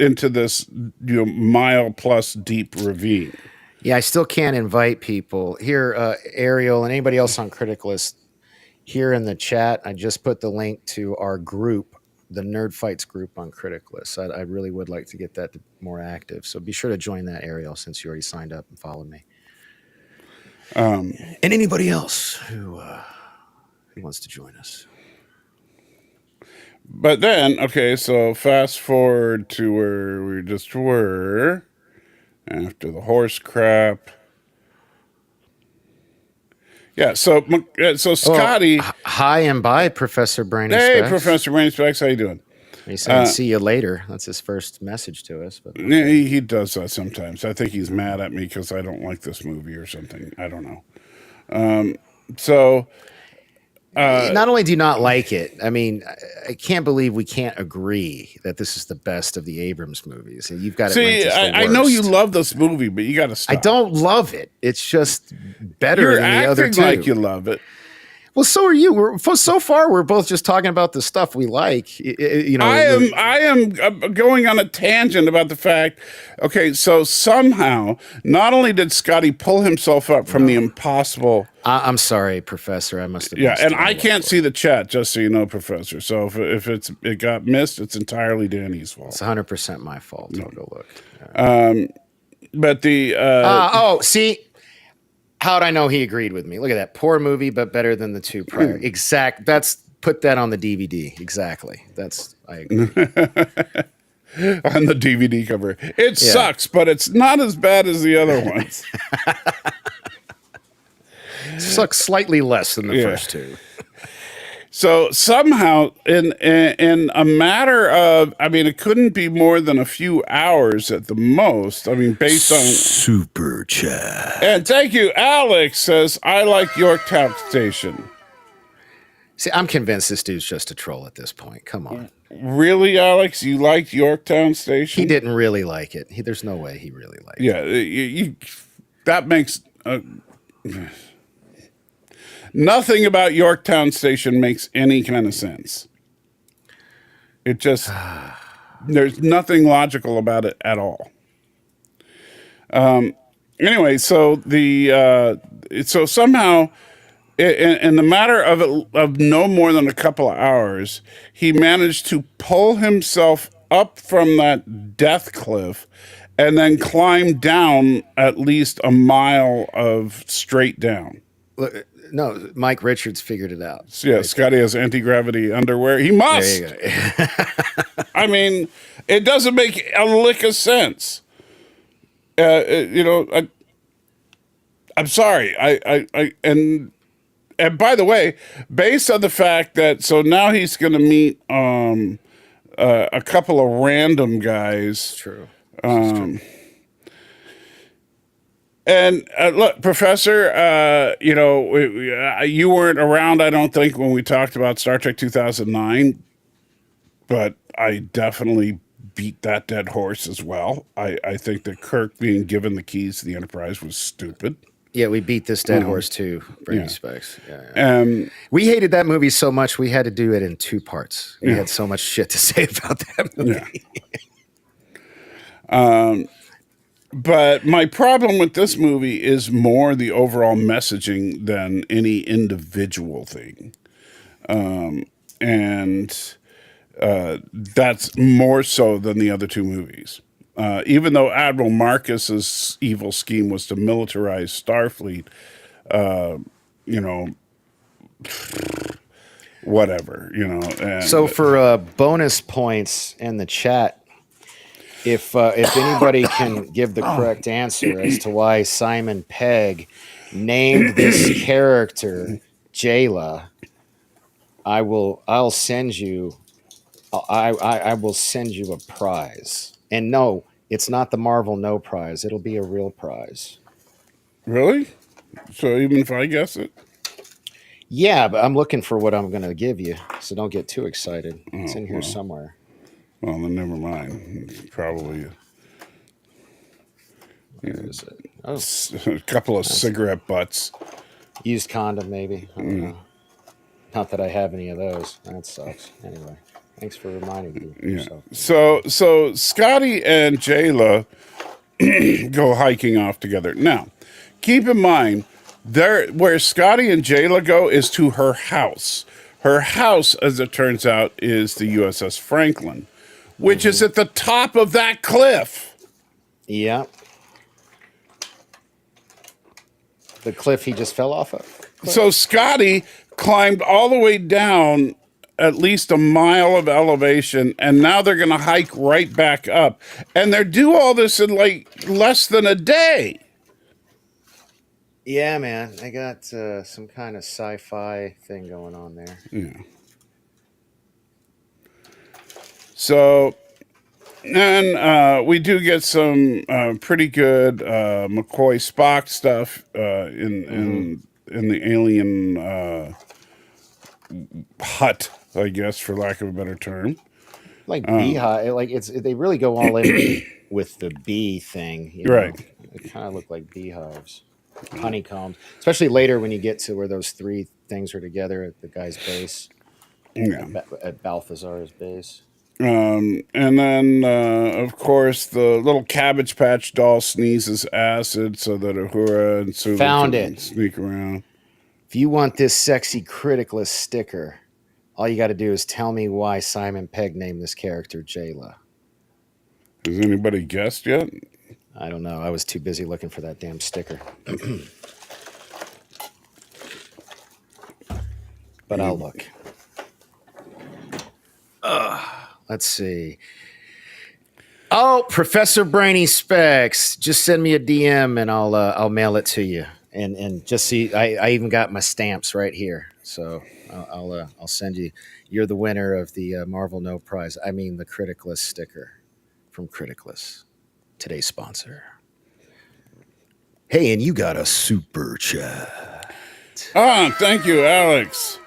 into this mile plus deep ravine. Yeah, I still can't invite people here. Ariel and anybody else on Critic List here in the chat. I just put the link to our group, the Nerd Fights group on Critic List. I really would like to get that more active. So be sure to join that, Ariel, since you already signed up and followed me. And anybody else who wants to join us. But then, okay, so fast forward to where we just were after the horse crap. Yeah, so Scotty. Hi and bye, Professor Brainy Hey, Specs. Professor Brainy Specs, how you doing? He said, "See you later." That's his first message to us. But Yeah, he does that sometimes. I think he's mad at me because I don't like this movie or something. I don't know. not only do you not like it, I mean, I can't believe we can't agree that this is the best of the Abrams movies. You've got it. See, I know you love this movie, but you got to stop. I don't love it. It's just better You're than the other acting two. like you love it. Well, so are you. So far, we're both just talking about the stuff we like. I am going on a tangent about the fact. Okay, so somehow, not only did Scotty pull himself up from the impossible. I'm sorry, Professor. I must have. Yeah, and I can't see the chat, just so you know, Professor. So if it got missed, it's entirely Danny's fault. It's 100% my fault. I'll go look. But the see. How'd I know he agreed with me? Look at that. Poor movie, but better than the two prior. Put that on the DVD. Exactly. I agree. On the DVD cover. It sucks, but it's not as bad as the other ones. Sucks slightly less than the first two. So somehow, in a matter of, I mean, it couldn't be more than a few hours at the most. I mean, based on Super Chat. And thank you, Alex says, I like Yorktown Station. See, I'm convinced this dude's just a troll at this point. Come on. Really, Alex? You liked Yorktown Station? He didn't really like it. There's no way he really liked it. Yeah, that makes. Nothing about Yorktown Station makes any kind of sense. It just, there's nothing logical about it at all. Anyway, so so somehow, in the matter of no more than a couple of hours, he managed to pull himself up from that death cliff and then climb down at least a mile of straight down. No, Mike Richards figured it out. So yeah, Scotty has anti-gravity underwear. He must. There you go. I mean, it doesn't make a lick of sense. I'm sorry. And by the way, based on the fact that so now he's going to meet a couple of random guys. True. And look, Professor, you weren't around, I don't think, when we talked about Star Trek 2009, but I definitely beat that dead horse as well. I think that Kirk being given the keys to the Enterprise was stupid. Yeah, we beat this dead horse too, Brady Specs. Yeah. We hated that movie so much, we had to do it in two parts. We had so much shit to say about that movie. Yeah. But my problem with this movie is more the overall messaging than any individual thing. And that's more so than the other two movies. Even though Admiral Marcus's evil scheme was to militarize Starfleet, whatever, And, so for bonus points in the chat, if anybody can give the correct answer as to why Simon Pegg named this character Jayla, I'll send you I will send you a prize. And no, it's not the Marvel No prize. It'll be a real prize. Really? So even if I guess it? Yeah, but I'm looking for what I'm going to give you. So don't get too excited. It's Oh, in here somewhere. well, then never mind. It's probably Where is it? Oh, a couple of cigarette butts. used condom, maybe. I don't know. Not that I have any of those. That sucks. Anyway, thanks for reminding me yourself. So Scotty and Jayla go hiking off together. Now, keep in mind, where Scotty and Jayla go is to her house. Her house, as it turns out, is the USS Franklin, which is at the top of that cliff. Yeah. The cliff he just fell off of. So Scotty climbed all the way down at least a mile of elevation, and now they're going to hike right back up. And they do all this in like less than a day. Yeah, man. I got some kind of sci-fi thing going on there. Yeah. So, and we do get some pretty good McCoy Spock stuff in the alien hut, I guess, for lack of a better term. Like beehive, like they really go all in with the bee thing, you know? Right? It kind of look like beehives, honeycombs, especially later when you get to where those three things are together at the guy's base, Yeah. at Balthazar's base. And then, of course, the little Cabbage Patch doll sneezes acid so that Uhura and Sulu Found can it. sneak around. If you want this sexy criticalist sticker, all you got to do is tell me why Simon Pegg named this character Jayla. Has anybody guessed yet? I don't know. I was too busy looking for that damn sticker. But I'll look. Let's see. Oh, Professor Brainy Specs, just send me a DM and I'll mail it to you. And just see, I even got my stamps right here. So I'll send you. You're the winner of the Marvel No Prize. I mean the Criticalist sticker from Criticalist, today's sponsor. Hey, and you got a super chat. Thank you, Alex.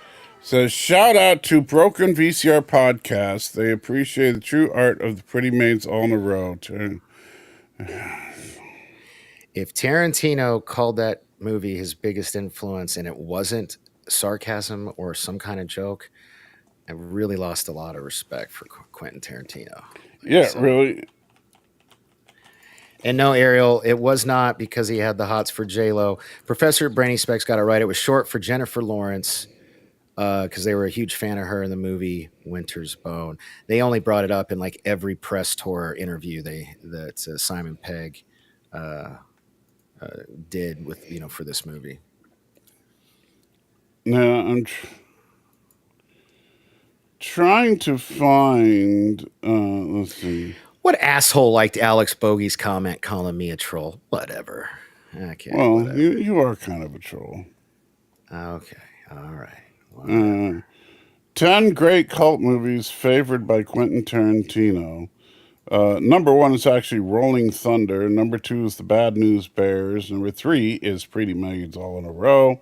Says, shout out to Broken VCR Podcast. They appreciate the true art of the pretty maids all in a row. If Tarantino called that movie his biggest influence and it wasn't sarcasm or some kind of joke, I really lost a lot of respect for Quentin Tarantino. Yeah, so. Really. And no, Ariel, it was not because he had the hots for J-Lo. Professor Brainy Specs got it right. It was short for Jennifer Lawrence because they were a huge fan of her in the movie Winter's Bone. They only brought it up in like every press tour interview that Simon Pegg did with for this movie. Now I'm trying to find. Let's see. What asshole liked Alex Bogey's comment calling me a troll? Whatever. Okay. Well, whatever. You are kind of a troll. Okay. All right. 10 great cult movies favored by Quentin Tarantino. Number 1 is actually Rolling Thunder. Number 2 is The Bad News Bears. Number 3 is Pretty Maids All in a Row.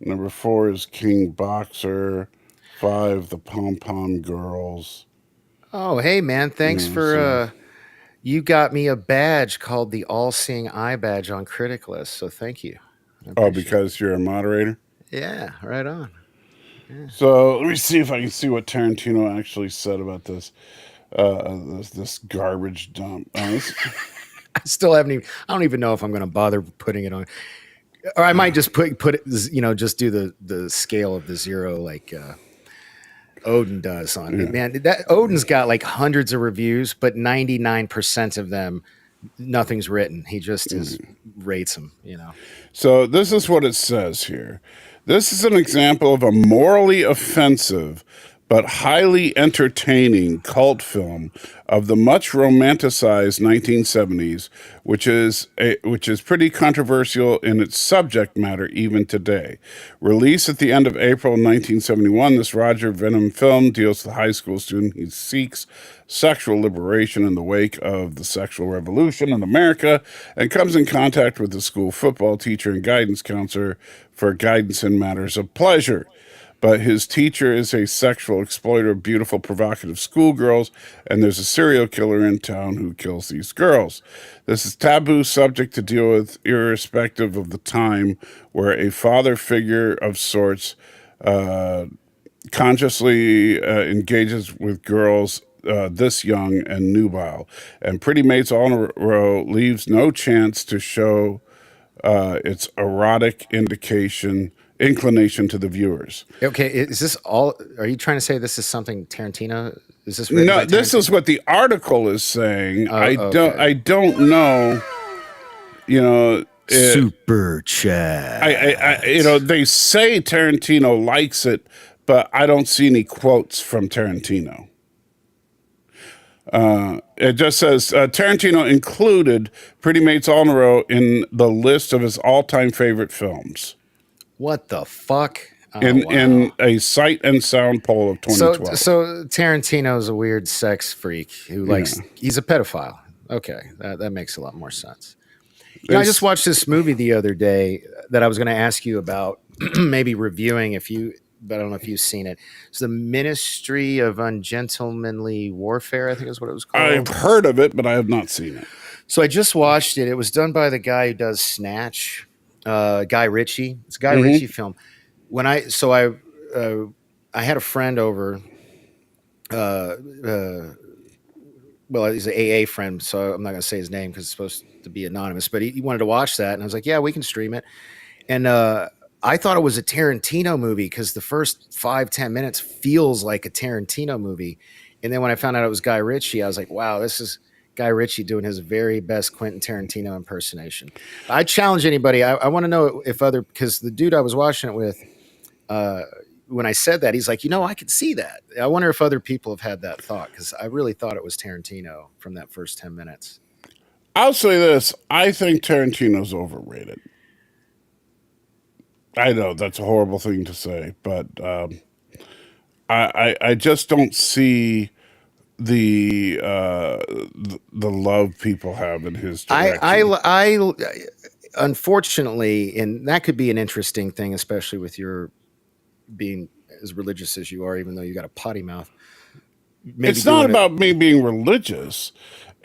Number 4 is King Boxer. 5, The Pom Pom Girls. Oh, hey, man. Thanks for... you got me a badge called the All-Seeing Eye Badge on Criticalist, so thank you. Oh, because you're a moderator? Yeah, right on. Yeah. So let me see if I can see what Tarantino actually said about this. This garbage dump. I still haven't even... I don't even know if I'm going to bother putting it on... Or I might just put it, just do the scale of the 0 like... Odin does on it, man. That Odin's got like hundreds of reviews, but 99% of them, nothing's written. He just rates them, So this is what it says here. This is an example of a morally offensive but highly entertaining cult film of the much romanticized 1970s, which is pretty controversial in its subject matter even today. Released at the end of April 1971, this Roger Venom film deals with a high school student who seeks sexual liberation in the wake of the sexual revolution in America and comes in contact with the school football teacher and guidance counselor for guidance in matters of pleasure. But his teacher is a sexual exploiter of beautiful, provocative schoolgirls, and there's a serial killer in town who kills these girls. This is taboo subject to deal with, irrespective of the time, where a father figure of sorts consciously engages with girls this young and nubile, and Pretty Mates All in a Row leaves no chance to show its erotic inclination to the viewers. Okay, is this all? Are you trying to say this is something Tarantino? Is this written by No, this Tarantino? is what the article is saying. Okay. I don't know. You know, Super chat. they say Tarantino likes it, but I don't see any quotes from Tarantino. It just says Tarantino included Pretty Mates All in a Row in the list of his all-time favorite films What the fuck? Oh, in a Sight and Sound poll of 2012. So Tarantino's a weird sex freak who likes. He's a pedophile. Okay, that makes a lot more sense. I just watched this movie the other day that I was going to ask you about, maybe reviewing but I don't know if you've seen it. It's the Ministry of Ungentlemanly Warfare, I think is what it was called. I've heard of it, but I have not seen it. So I just watched it. It was done by the guy who does Snatch, Guy Ritchie. It's a Guy Ritchie film. I had a friend over. Well, he's an AA friend, so I'm not going to say his name because it's supposed to be anonymous. But he wanted to watch that, and I was like, "Yeah, we can stream it." And I thought it was a Tarantino movie because the first 5-10 minutes feels like a Tarantino movie, and then when I found out it was Guy Ritchie, I was like, "Wow, this is Guy Ritchie doing his very best Quentin Tarantino impersonation." I challenge anybody. I want to know if because the dude I was watching it with, when I said that, he's like, I could see that. I wonder if other people have had that thought because I really thought it was Tarantino from that first 10 minutes. I'll say this. I think Tarantino's overrated. I know that's a horrible thing to say, but I just don't see the love people have in his direction. I unfortunately, and that could be an interesting thing, especially with your being as religious as you are, even though you got a potty mouth. It's not about me being religious.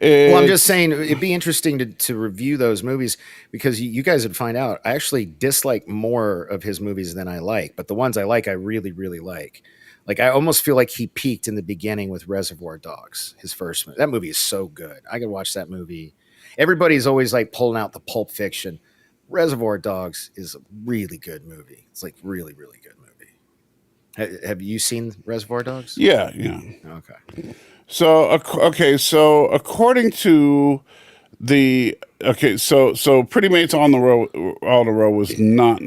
Well, I'm just saying it'd be interesting to review those movies because you guys would find out I actually dislike more of his movies than I like, but the ones I like, I really, really like. Like I almost feel like he peaked in the beginning with Reservoir Dogs, his first movie. That movie is so good. I could watch that movie. Everybody's always like pulling out the Pulp Fiction. Reservoir Dogs is a really good movie. It's like really, really good movie. Have you seen Reservoir Dogs? Yeah. Okay. So according to so Pretty Mates All in a Row was not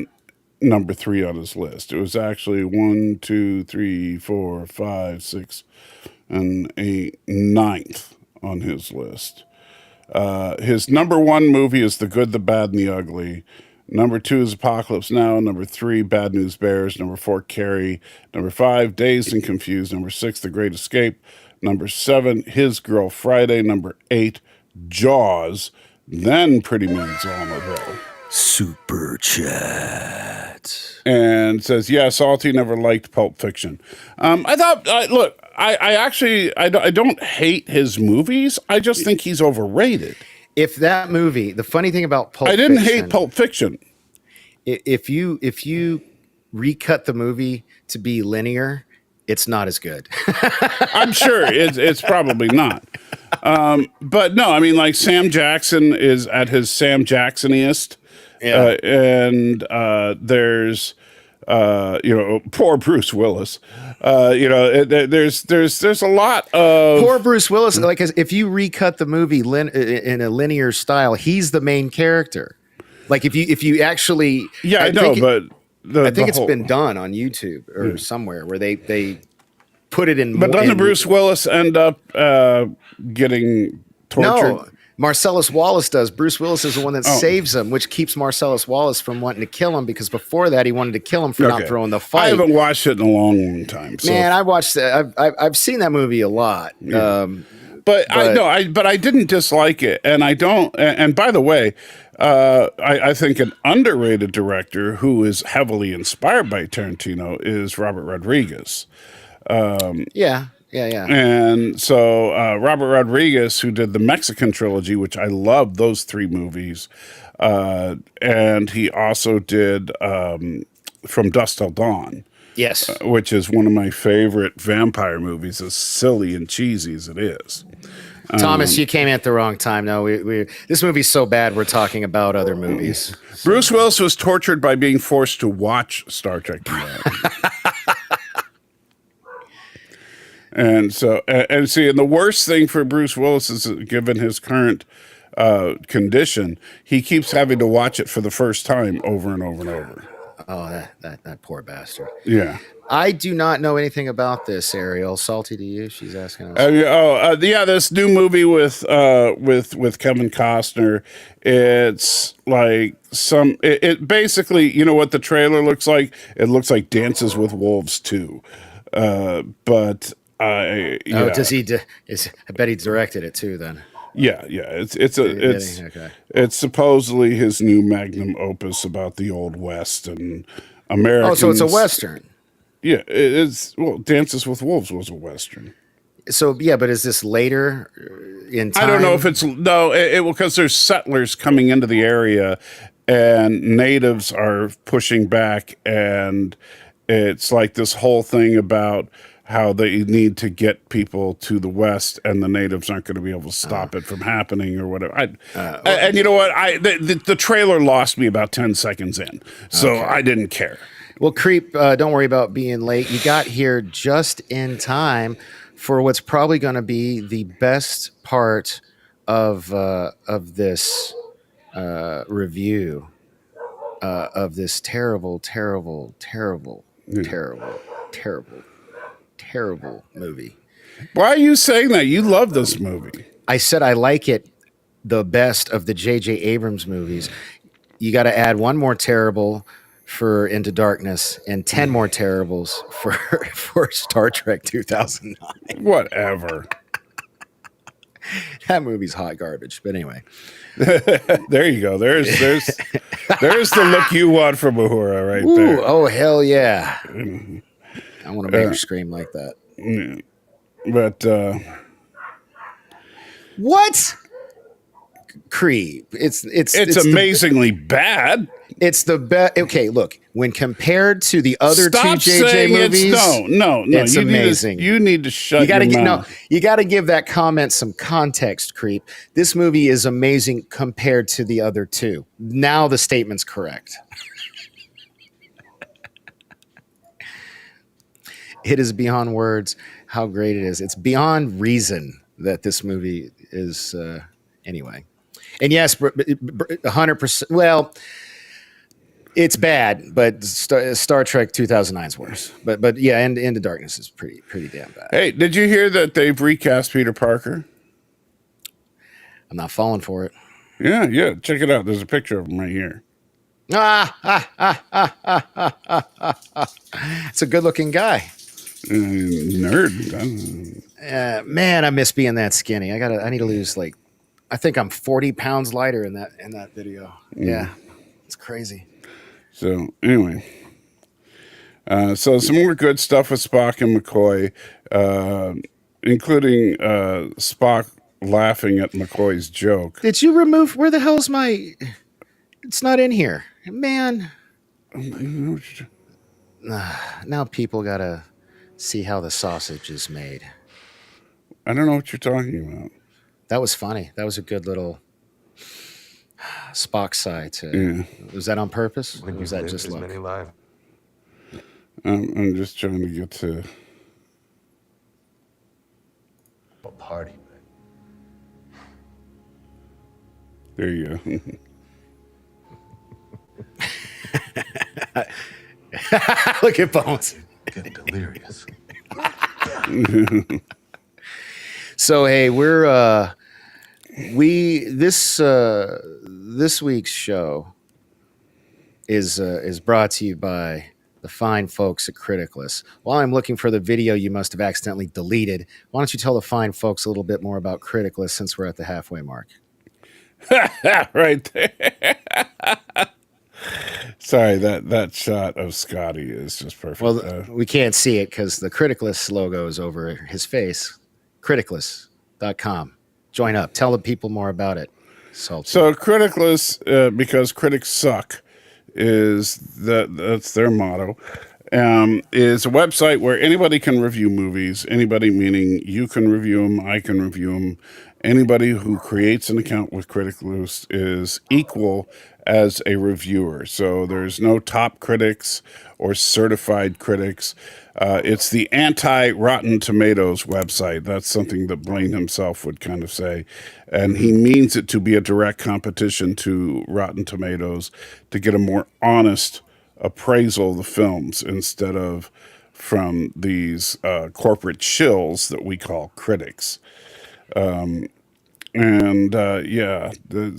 number 3 on his list. It was actually 1, 2, 3, 4, 5, 6, and 8, 9th on his list. His number 1 movie is The Good, the Bad, and the Ugly. Number 2 is Apocalypse Now. Number 3, Bad News Bears. Number 4, Carrie. Number 5, Dazed and Confused. Number 6, The Great Escape. Number 7, His Girl Friday. Number 8, Jaws. Then Pretty Mates All in a Row. Super chat. And says, yeah, Salty never liked Pulp Fiction. I thought, look, I don't hate his movies. I just think he's overrated. If that movie, the funny thing about Pulp Fiction. I didn't hate Pulp Fiction. If you recut the movie to be linear, it's not as good. I'm sure it's probably not. But no, I mean, like Sam Jackson is at his Sam Jacksoniest. Yeah. And there's poor Bruce Willis. There's a lot of poor Bruce Willis. Like if you recut the movie in a linear style, he's the main character. Like if you actually, I know, but I think it's been done on YouTube or somewhere where they put it in. But doesn't Bruce Willis end up getting tortured? No, Marcellus Wallace does. Bruce Willis is the one that saves him, which keeps Marcellus Wallace from wanting to kill him, because before that he wanted to kill him for not throwing the fight. I haven't watched it in a long time. So. Man, I watched that. I've seen that movie a lot. Yeah. But I didn't dislike it, and I don't. And by the way, I think an underrated director who is heavily inspired by Tarantino is Robert Rodriguez. Yeah. And so Robert Rodriguez, who did the Mexican trilogy, which I love those 3 movies, and he also did From Dusk Till Dawn. Yes. Which is one of my favorite vampire movies, as silly and cheesy as it is. Thomas, you came at the wrong time. No, this movie's so bad we're talking about other movies. Bruce Willis was tortured by being forced to watch Star Trek. And so, and see, and the worst thing for Bruce Willis is, given his current condition, he keeps having to watch it for the first time over and over and over. Oh, that poor bastard. Yeah. I do not know anything about this, Ariel. Salty to you? She's asking us. Yeah, this new movie with Kevin Costner. It's like it basically, you know what the trailer looks like? It looks like Dances with Wolves 2. But yeah. Oh, does he? I bet he directed it too. Then. Yeah. It's supposedly his new magnum opus about the Old West and Americans. Oh, so it's a Western. Yeah, it's Dances with Wolves was a Western. So yeah, but is this later in time? I don't know if it's because there's settlers coming into the area, and natives are pushing back, and it's like this whole thing about how they need to get people to the West, and the natives aren't going to be able to stop it from happening or whatever. And you know what? The trailer lost me about 10 seconds in, so I didn't care. Well, Creep, don't worry about being late. You got here just in time for what's probably going to be the best part of this review of this terrible movie. Why are you saying that? You love this movie. I said I like it the best of the J.J. Abrams movies. You got to add one more terrible for Into Darkness and 10 more terribles for Star Trek 2009. Whatever. That movie's hot garbage. But anyway. There you go. There's the look you want from Uhura right there. Oh, hell yeah. I want to make her scream like that. Yeah. But what? Creep. It's amazingly bad. It's the best. Okay, look. When compared to the other Stop two JJ movies, no. It's amazing. You need to shut your mouth. No, you got to give that comment some context, Creep. This movie is amazing compared to the other two. Now the statement's correct. It is beyond words how great it is. It's beyond reason that this movie is anyway. And yes, 100%. Well, it's bad, but Star Trek 2009 is worse. But yeah, Into Darkness is pretty damn bad. Hey, did you hear that they've recast Peter Parker? I'm not falling for it. Yeah. Check it out. There's a picture of him right here. It's a good-looking guy. Nerd. Man, I miss being that skinny. I need to lose I think I'm 40 pounds lighter in that video. Yeah, it's crazy. So anyway, so some more good stuff with Spock and McCoy, including Spock laughing at McCoy's joke. Did you remove? Where the hell's my? It's not in here, man. Now people gotta see how the sausage is made. I don't know what you're talking about. That was funny. That was a good little Spock side. Was that on purpose? Or was that just luck? I'm just trying to get to a party, man. There you go. Look at Bones. Getting delirious. So hey, this week's show is brought to you by the fine folks at Criticless. While I'm looking for the video you must have accidentally deleted, why don't you tell the fine folks a little bit more about Criticless since we're at the halfway mark? Right there. Sorry, that shot of Scotty is just perfect. Well, we can't see it because the Criticless logo is over his face. Criticless.com. Join up. Tell the people more about it. So Criticless, because critics suck, that's their motto. Is a website where anybody can review movies. Anybody meaning you can review them, I can review them. Anybody who creates an account with Criticless is equal as a reviewer. So there's no top critics or certified critics. It's the anti-Rotten Tomatoes website. That's something that Blaine himself would kind of say. And he means it to be a direct competition to Rotten Tomatoes to get a more honest appraisal of the films instead of from these corporate shills that we call critics.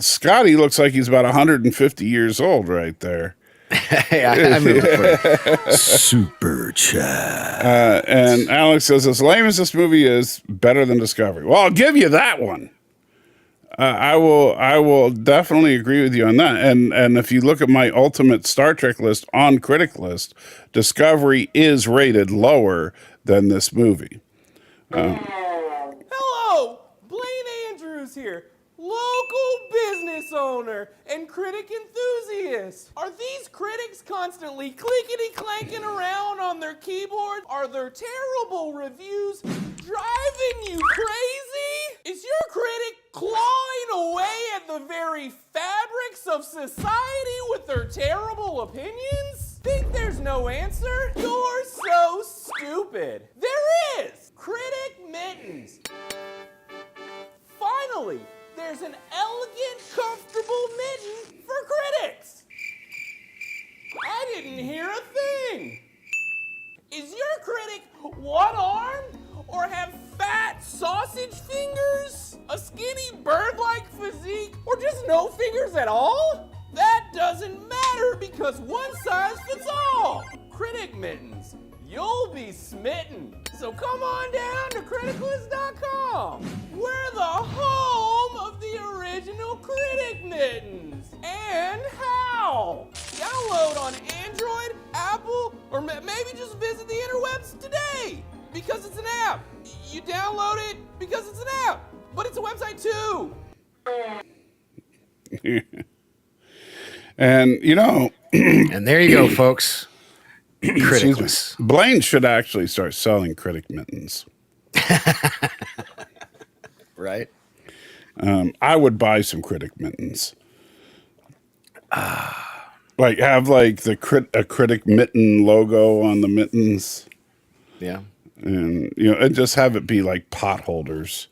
Scotty looks like he's about 150 years old right there. I moved for super chat. And Alex says, as lame as this movie is, better than Discovery. Well, I'll give you that one. I will definitely agree with you on that. And if you look at my ultimate Star Trek list on Critic List, Discovery is rated lower than this movie. Hello, Blaine Andrews here, local business owner and critic enthusiast. Are these critics constantly clickety-clanking around on their keyboard? Are their terrible reviews driving you crazy? Is your critic clawing away at the very fabrics of society with their terrible opinions? Think there's no answer? You're so stupid. There is! Critic Mittens. Finally, there's an elegant, comfortable mitten for critics. I didn't hear a thing. Is your critic one-armed or have fat sausage fingers, a skinny bird-like physique, or just no fingers at all? That doesn't matter because one size fits all. Critic Mittens, you'll be smitten. So come on down to criticless.com. We're the home of the original Critic Mittens. And how? Download on Android, Apple, or maybe just visit the interwebs today because it's an app. You download it because it's an app, but it's a website too. And, you know... and there you go, folks. Criticless. Blaine should actually start selling Critic Mittens. Right? I would buy some Critic Mittens. Like, have, like, a Critic Mitten logo on the mittens. Yeah. And, you know, and just have it be, like, pot holders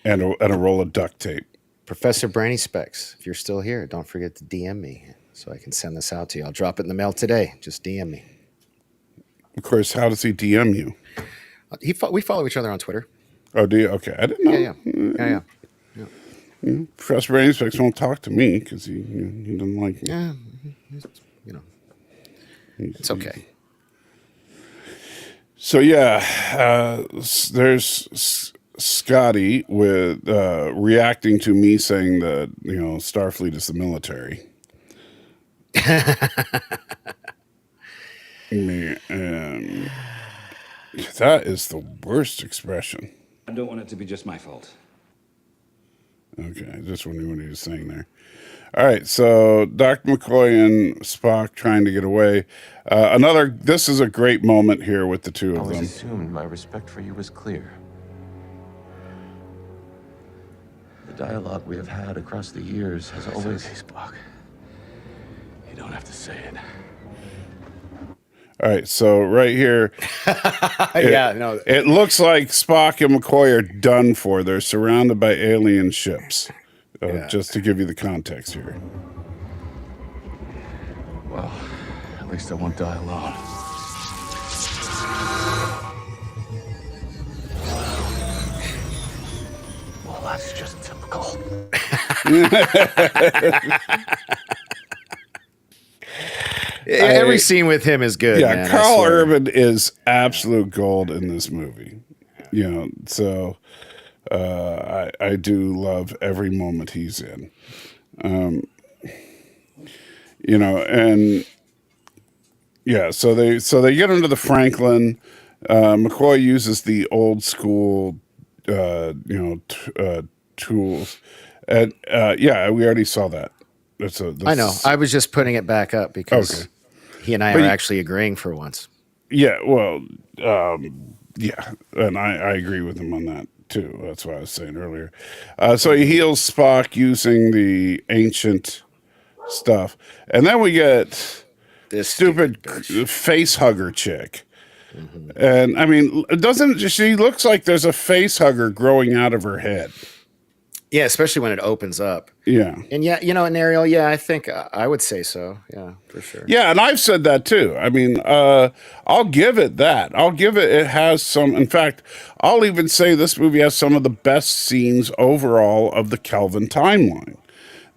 and a roll of duct tape. Professor Brainy Specs, if you're still here, don't forget to DM me so I can send this out to you. I'll drop it in the mail today. Just DM me. Of course, how does he DM you? We follow each other on Twitter. Oh, do you? Okay, I didn't know. Yeah. Professor Brainy Specs won't talk to me because he doesn't like me. Yeah, you know, it's okay. So yeah, there's Scotty with reacting to me saying that, you know, Starfleet is the military. That is the worst expression. I don't want it to be just my fault. Okay, I just wondering what he was saying there. All right, so Dr. McCoy and Spock trying to get away. This is a great moment here with the two of them. I always assumed my respect for you was clear. The dialogue we have had across the years has always... It's okay, Spock. You don't have to say it. All right, so right here, it looks like Spock and McCoy are done for. They're surrounded by alien ships. Just to give you the context here. Well, at least I won't die alone. That's just typical. Every scene with him is good. Yeah, man, I Carl swear. Urban is absolute gold in this movie. You know, so I do love every moment he's in. You know, and yeah, so they get into the Franklin. McCoy uses the old school, tools, and yeah, we already saw that. I know. I was just putting it back up because Okay. he and I are actually agreeing for once. Yeah, well, yeah, and I agree with him on that too. That's what I was saying earlier. So he heals Spock using the ancient stuff, and then we get This stupid face hugger chick. And I mean, doesn't she looks like there's a face hugger growing out of her head? Yeah, especially when it opens up. Yeah. And yeah, you know, and Ariel, yeah, I think I would say so. Yeah, for sure. Yeah, and I've said that too. I mean, I'll give it that. I'll give it. It has some. In fact, I'll even say this movie has some of the best scenes overall of the Kelvin timeline.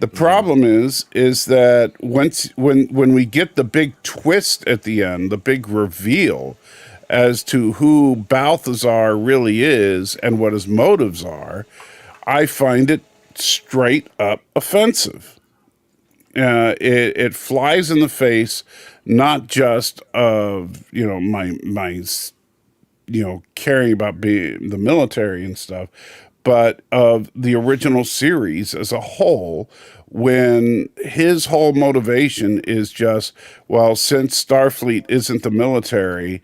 The problem is that when we get the big twist at the end, the big reveal as to who Balthazar really is and what his motives are, I find it straight up offensive. It flies in the face, not just of my caring about being the military and stuff, but of the original series as a whole. When his whole motivation is just, well, since Starfleet isn't the military,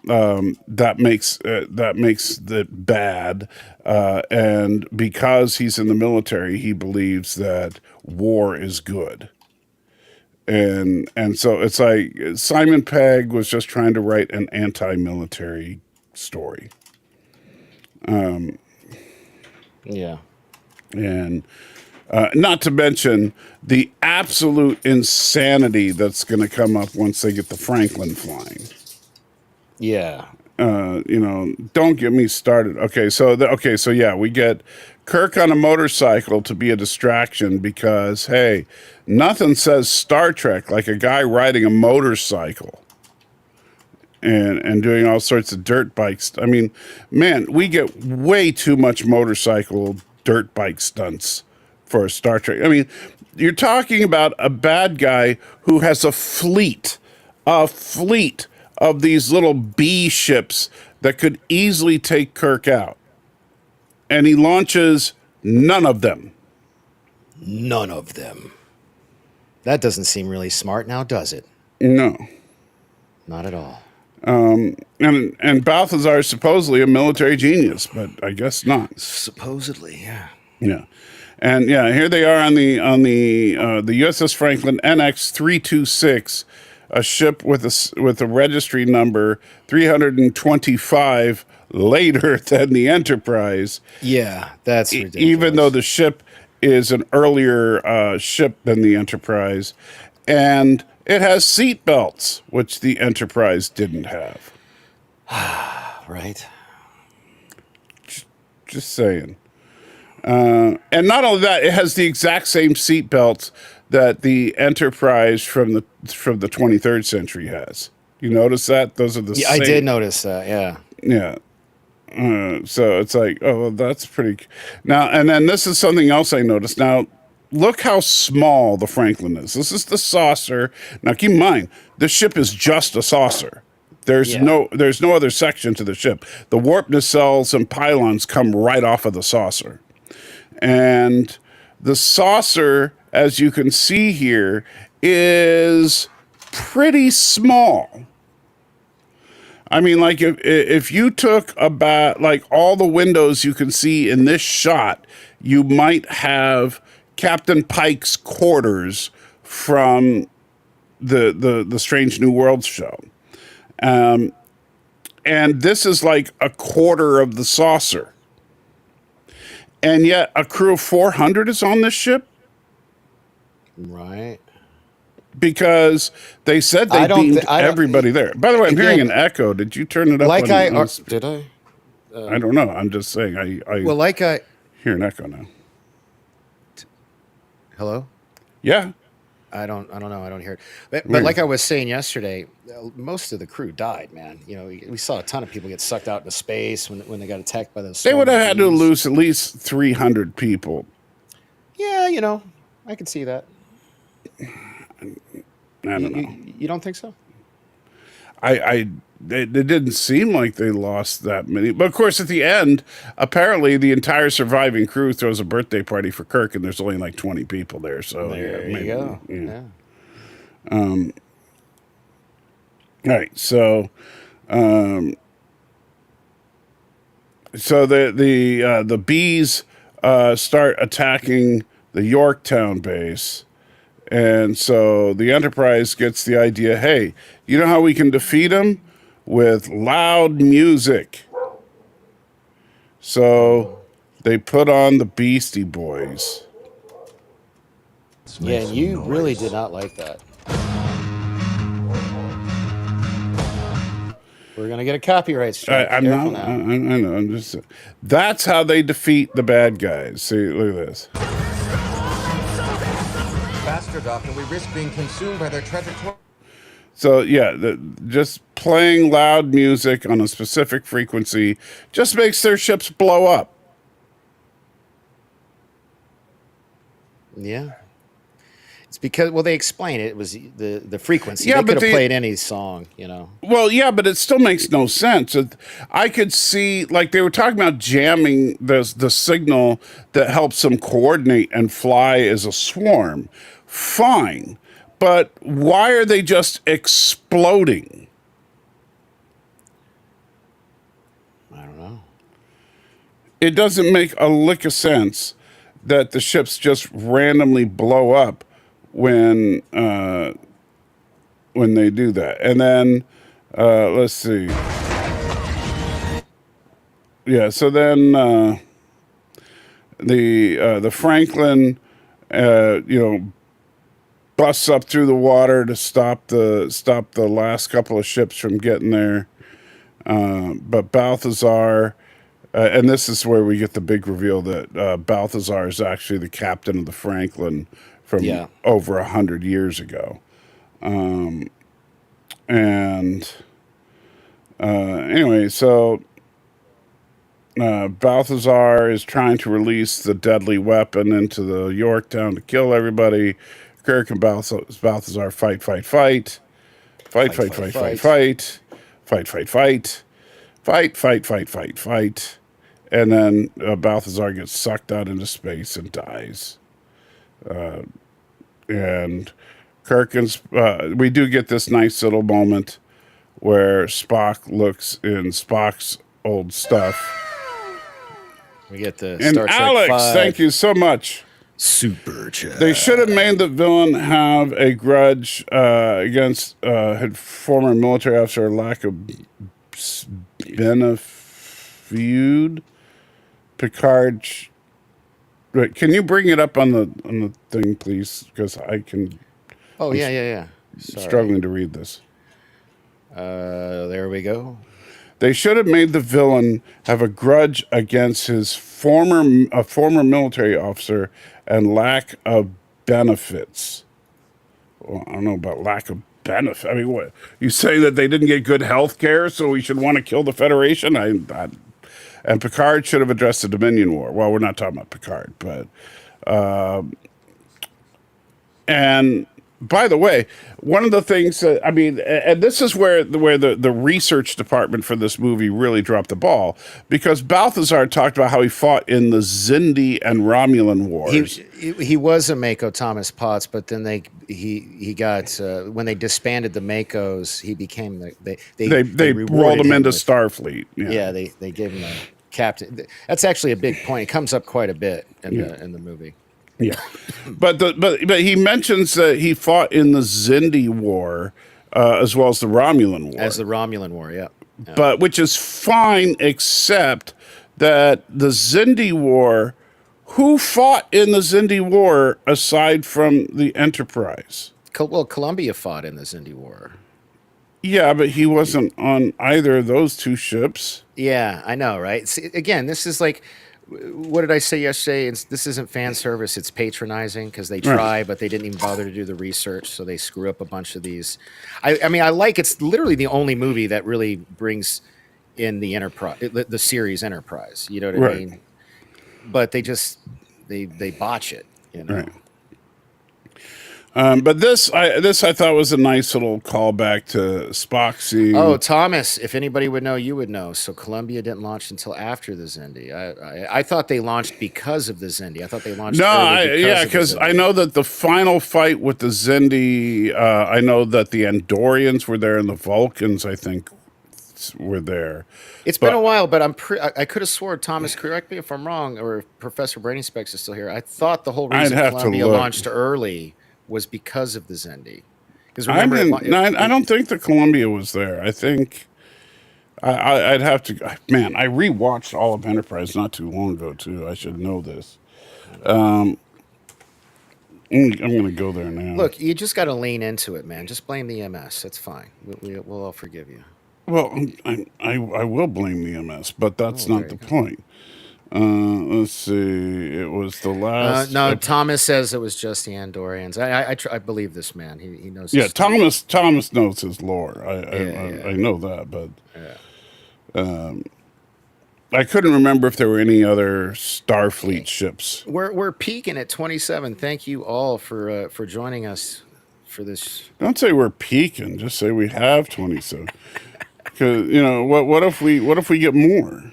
that makes it bad, and because he's in the military, he believes that war is good. And so it's like Simon Pegg was just trying to write an anti-military story. Yeah. And not to mention the absolute insanity that's going to come up once they get the Franklin flying. Yeah. Don't get me started. Okay, so yeah, we get Kirk on a motorcycle to be a distraction because, hey, nothing says Star Trek like a guy riding a motorcycle and doing all sorts of dirt bikes. I mean, man, we get way too much motorcycle dirt bike stunts for Star Trek. I mean, you're talking about a bad guy who has a fleet of these little B ships that could easily take Kirk out. And he launches none of them. None of them. That doesn't seem really smart now, does it? No. Not at all. And Balthazar is supposedly a military genius, but I guess not. Supposedly, yeah. Yeah. And yeah, here they are on the USS Franklin NX-326, a ship with a registry number 325 later than the Enterprise. Yeah, that's ridiculous. Even though the ship is an earlier ship than the Enterprise, and it has seat belts, which the Enterprise didn't have. Right. Just saying. And not only that, it has the exact same seat belts that the Enterprise from the 23rd century has. You notice that? Those are the same. I did notice that, yeah. Yeah. So it's like, oh, well, that's pretty. Now, and then this is something else I noticed. Now, look how small the Franklin is. This is the saucer. Now, keep in mind, the ship is just a saucer. There's no other section to the ship. The warp nacelles and pylons come right off of the saucer. And the saucer, as you can see here, is pretty small. I mean, like if you took about like all the windows you can see in this shot, you might have Captain Pike's quarters from the Strange New Worlds show. And this is like a quarter of the saucer. And yet a crew of 400 is on this ship? Right. Because they said they beamed everybody there. By the way, I'm hearing an echo. Did you turn it up? Did I? I don't know. I'm just saying. Well, like I Hear an echo now. Hello? Yeah. I don't know. I don't hear it. But like I was saying yesterday, most of the crew died, man. You know, we saw a ton of people get sucked out into space when they got attacked by those. They would have had to bees. lose at least 300 people. Yeah, you know, I could see that. I don't know. You don't think so? It didn't seem like they lost that many. But of course, at the end, apparently the entire surviving crew throws a birthday party for Kirk, and there's only like 20 people there. So There yeah, you go. Yeah. Yeah. All right. So, the bees start attacking the Yorktown base. And so the Enterprise gets the idea, hey, you know how we can defeat them? With loud music. So they put on the Beastie Boys. Yeah, you really did not like that. We're gonna get a copyright strike. I'm Careful not. now. I know. I'm just. That's how they defeat the bad guys. See, look at this. Faster, Doctor. We risk being consumed by their trajectory. So yeah, just playing loud music on a specific frequency just makes their ships blow up. Yeah. It's because they explain it. It was the frequency. Yeah, they but could have played any song, you know. Well, yeah, but it still makes no sense. I could see, like, they were talking about jamming the signal that helps them coordinate and fly as a swarm. Fine. But why are they just exploding? I don't know. It doesn't make a lick of sense that the ships just randomly blow up when they do that. And then let's see. Yeah, so then the Franklin busts up through the water to stop the last couple of ships from getting there. But Balthazar, and this is where we get the big reveal that Balthazar is actually the captain of the Franklin from over 100 years ago. Anyway, so Balthazar is trying to release the deadly weapon into the Yorktown to kill everybody. Kirk and Balthazar fight. And then Balthazar gets sucked out into space and dies. And Kirk and we do get this nice little moment where Spock looks in Spock's old stuff. We get the And Star Trek Alex, 5 thank you so much. super chat. They should have made the villain have a grudge against his former military officer, lack of benefit. Picard. Wait, can you bring it up on the thing, please? Because I can. Oh yeah. Sorry. Struggling to read this. There we go. They should have made the villain have a grudge against his former military officer and lack of benefits. Well, I don't know about lack of benefit. I mean, what you say that they didn't get good health care, so we should want to kill the Federation? And Picard should have addressed the Dominion War. Well, we're not talking about Picard, but and by the way, one of the things that, I mean, and this is where the research department for this movie really dropped the ball, because Balthazar talked about how he fought in the Xindi and Romulan wars. He was a Mako Thomas Potts, but then he got when they disbanded the Makos, he became they rolled him into Starfleet. Yeah, they gave him a captain. That's actually a big point. It comes up quite a bit in the movie. Yeah, but he mentions that he fought in the Xindi War as well as the Romulan War. As the Romulan War, yeah. But which is fine, except that the Xindi War, who fought in the Xindi War aside from the Enterprise? Well, Columbia fought in the Xindi War. Yeah, but he wasn't on either of those two ships. Yeah, I know, right? See, again, this is like what did I say yesterday? This isn't fan service; it's patronizing because they Right. try, but they didn't even bother to do the research, so they screw up a bunch of these. I mean, I like it's literally the only movie that really brings in the Enterprise, the series Enterprise. You know what I Right. mean? But they just they botch it. You know. Right. But this I thought was a nice little callback to Spock seeing. Oh, Thomas, if anybody would know, you would know. So Columbia didn't launch until after the Xindi. I thought they launched because of the Xindi. I thought they launched No, early because of the I Xindi. know that the final fight with the Xindi, I know that the Andorians were there and the Vulcans, I think, were there. It's been but- a while, but I could have swore, Thomas, correct me if I'm wrong, or if Professor Brainy Specs is still here. I thought the whole reason I'd have to Columbia look. launched early was because of the Xindi. Because I don't think the Columbia was there. I think I'd have to. Man, I rewatched all of Enterprise not too long ago too. I should know this. I'm going to go there now. Look, you just got to lean into it, man. Just blame the EMS. That's fine. We'll all forgive you. Well, I will blame the MS, but that's Oh, not the point. Let's see. It was the last. No, Thomas says it was just the Andorians. I believe this man. He knows. Yeah, his stuff. Thomas knows his lore. Yeah. I know that, but I couldn't remember if there were any other Starfleet ships. We're peaking at 27. Thank you all for joining us for this. Don't say we're peaking. Just say we have 27. Because what if we get more?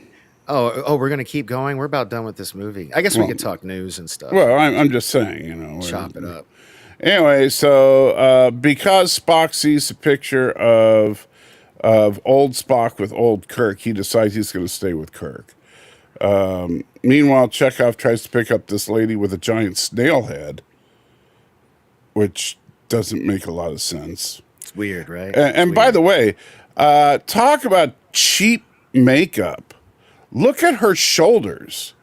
Oh, we're gonna keep going. We're about done with this movie. I guess we could talk news and stuff. Well, I'm just saying. Chop it up. Anyway, so because Spock sees a picture of old Spock with old Kirk, he decides he's going to stay with Kirk. Meanwhile, Chekhov tries to pick up this lady with a giant snail head, which doesn't make a lot of sense. It's weird, right? And by the way, talk about cheap makeup. Look at her shoulders.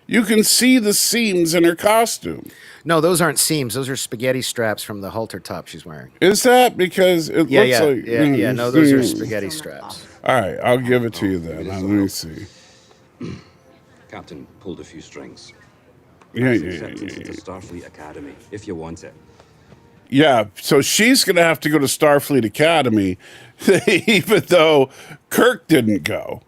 You can see the seams in her costume. No, those aren't seams. Those are spaghetti straps from the halter top she's wearing. Is that because it looks like... No, those are spaghetti straps. All right, I'll give it to you then. Let me see. Captain pulled a few strings. Yeah. Acceptance into Starfleet Academy, if you want it. Yeah, so she's going to have to go to Starfleet Academy, even though Kirk didn't go.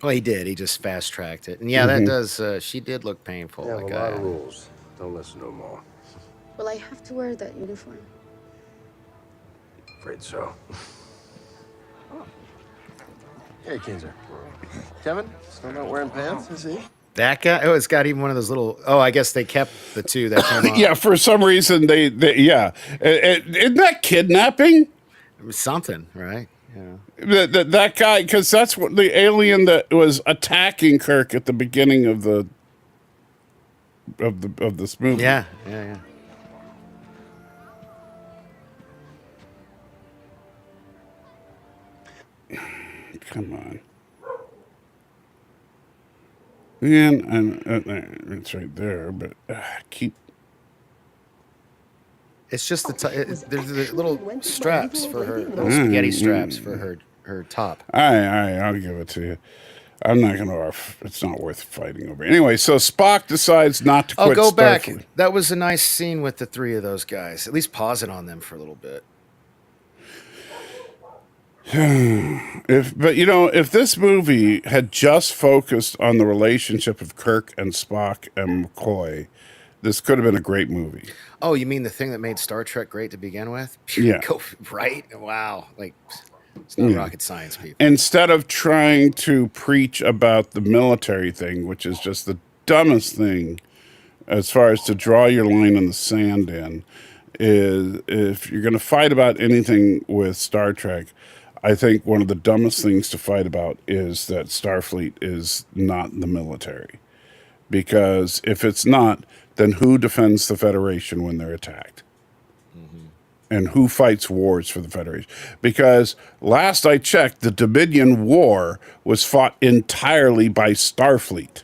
Well, he did. He just fast tracked it, and that does. She did look painful. You have Like a lot of rules. Don't listen no more. Will I have to wear that uniform? Afraid so. Hey, Kinzer. Kevin, still not wearing pants, is he? that guy. Oh, it's got even one of those little. Oh, I guess they kept the two that came off. Yeah, for some reason they yeah. Isn't that kidnapping? It was something, right? Yeah. That guy, because that's what the alien that was attacking Kirk at the beginning of this movie. Yeah. Come on. And it's right there, but keep. It's just there's the little straps for her, those spaghetti straps for her top. All right, I'll give it to you. I'm not gonna. It's not worth fighting over. Anyway, so Spock decides not to quit. Oh, go back. Starfleet. That was a nice scene with the three of those guys. At least pause it on them for a little bit. If this movie had just focused on the relationship of Kirk and Spock and McCoy, this could have been a great movie. Oh, you mean the thing that made Star Trek great to begin with? Yeah. Go right. Wow. Like it's not rocket science, people. Instead of trying to preach about the military thing, which is just the dumbest thing as far as to draw your line in the sand in, is if you're going to fight about anything with Star Trek, I think one of the dumbest things to fight about is that Starfleet is not the military. Because if it's not, then who defends the Federation when they're attacked? And who fights wars for the Federation? Because last I checked, the Dominion War was fought entirely by Starfleet.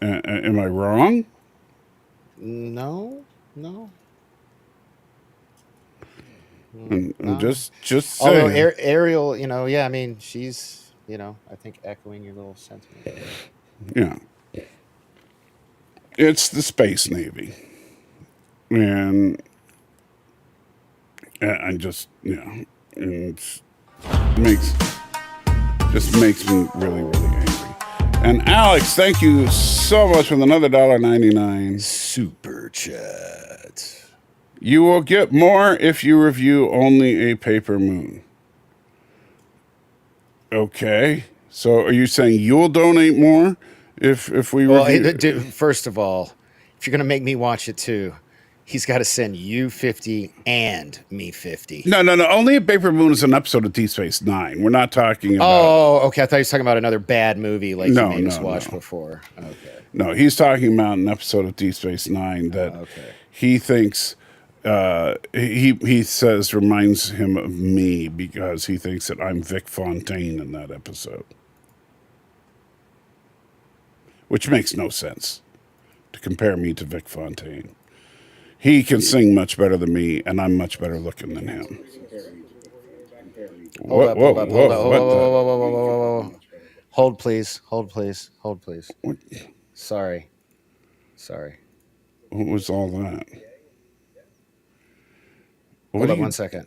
Am I wrong? No. I'm just Although saying. Ariel, yeah, I mean, she's, I think echoing your little sentiment. Yeah. It's the Space Navy. And I just, it makes makes me really, really angry. And Alex, thank you so much with another $1.99 super chat. You will get more if you review only a paper moon. Okay. So are you saying you'll donate more if we review? First of all, if you're gonna make me watch it too, he's got to send you 50 and me 50. No. Only a paper moon is an episode of Deep Space Nine. We're not talking about. Oh, okay. I thought he was talking about another bad movie like No, he made us no, watch no. before. Okay. No, he's talking about an episode of Deep Space Nine that he thinks he says reminds him of me because he thinks that I'm Vic Fontaine in that episode, which makes no sense to compare me to Vic Fontaine. He can sing much better than me, and I'm much better looking than him. Whoa. Hold, please. What? Sorry. What was all that? Hold on 1 second.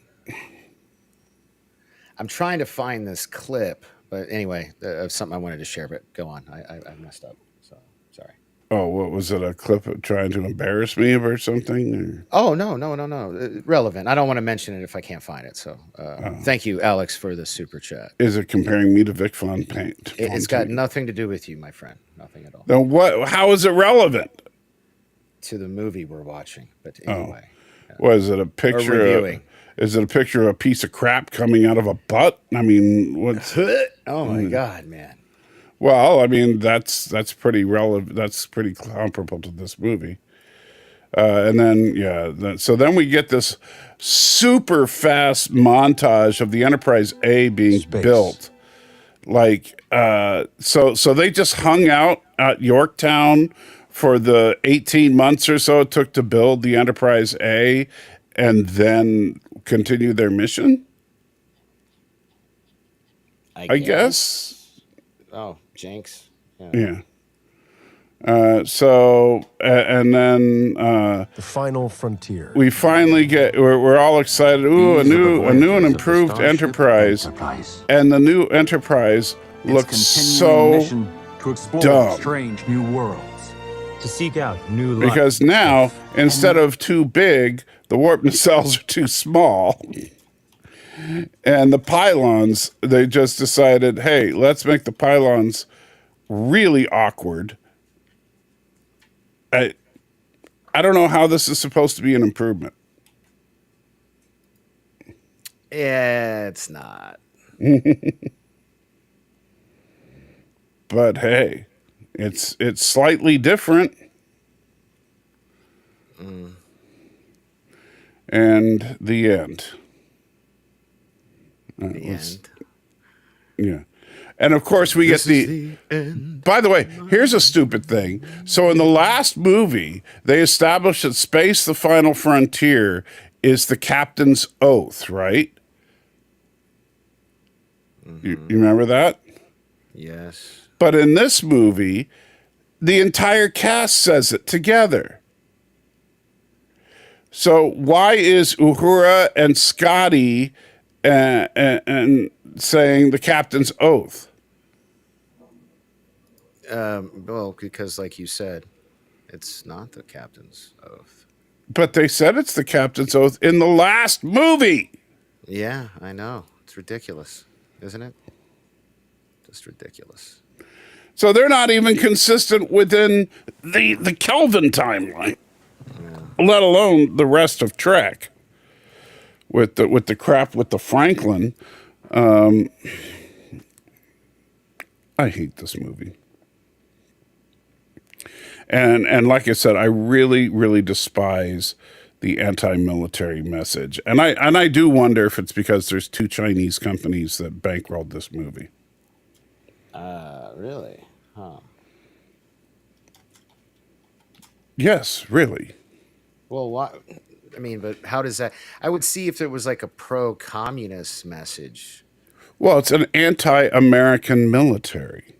I'm trying to find this clip, but anyway, of something I wanted to share, but go on. I messed up, so sorry. Oh, what was it? A clip of trying to embarrass me or something? Or? Oh, no. Relevant. I don't want to mention it if I can't find it. So thank you, Alex, for the super chat. Is it comparing me to Vic Fontaine? It's got nothing to do with you, my friend. Nothing at all. Then what? How is it relevant? To the movie we're watching. But anyway. Was it a picture? Is it a picture of a piece of crap coming out of a butt? I mean, what's... Oh, my God, man. Well, I mean, that's pretty relevant. That's pretty comparable to this movie. And then, so then we get this super fast montage of the Enterprise A being built. Like, so they just hung out at Yorktown for the 18 months or so it took to build the Enterprise A and then continue their mission? I guess. Oh, Jinx. Yeah. And then the final frontier. We finally we're all excited. Ooh, a new and improved Enterprise. And the new Enterprise looks so to explore dumb. Strange new worlds. To seek out new life. Because now, instead of too big, the warp nacelles are too small. And the pylons, they just decided, hey, let's make the pylons really awkward. I don't know how this is supposed to be an improvement. Yeah, it's not. But hey, it's slightly different. And the end. Yeah. And of course we get the end. By the way, here's a stupid thing. So in the last movie, they established that space, the final frontier, is the captain's oath, right? You remember that? Yes. But in this movie, the entire cast says it together. So why is Uhura and Scotty and saying the captain's oath? Well, because like you said, it's not the captain's oath. But they said it's the captain's oath in the last movie. Yeah, I know. It's ridiculous, isn't it? Just ridiculous. So they're not even consistent within the Kelvin timeline, let alone the rest of Trek. With the crap with the Franklin, I hate this movie. And like I said, I really, really despise the anti-military message. And I do wonder if it's because there's two Chinese companies that bankrolled this movie. Really? Huh. Yes, really. Well, why? I mean, but how does that? I would see if it was like a pro-communist message. Well, it's an anti-American military.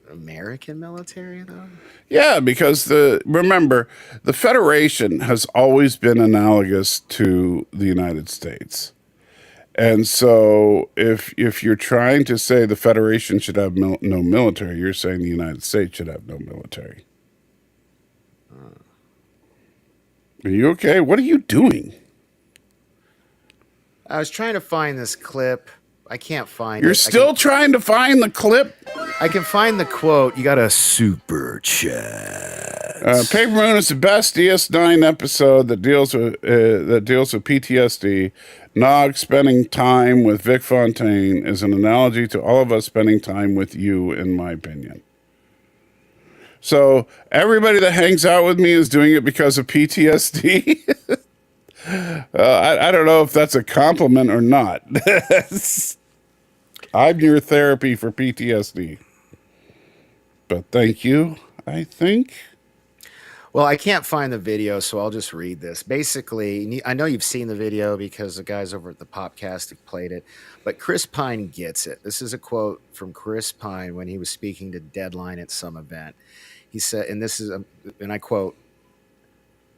American military, though? Yeah, because remember, the Federation has always been analogous to the United States. And so if you're trying to say the Federation should have no military, you're saying the United States should have no military. Are you okay? What are you doing? I was trying to find this clip. I can't find it. You're still trying to find the clip? I can find the quote. You got a super chat. Paper Moon is the best DS9 episode that deals with PTSD. Nog spending time with Vic Fontaine is an analogy to all of us spending time with you, in my opinion. So everybody that hangs out with me is doing it because of PTSD. I don't know if that's a compliment or not. I'm your therapy for PTSD. But thank you, I think. Well, I can't find the video, so I'll just read this. Basically, I know you've seen the video because the guys over at the Popcast have played it, but Chris Pine gets it. This is a quote from Chris Pine when he was speaking to Deadline at some event. He said, and this is, and I quote,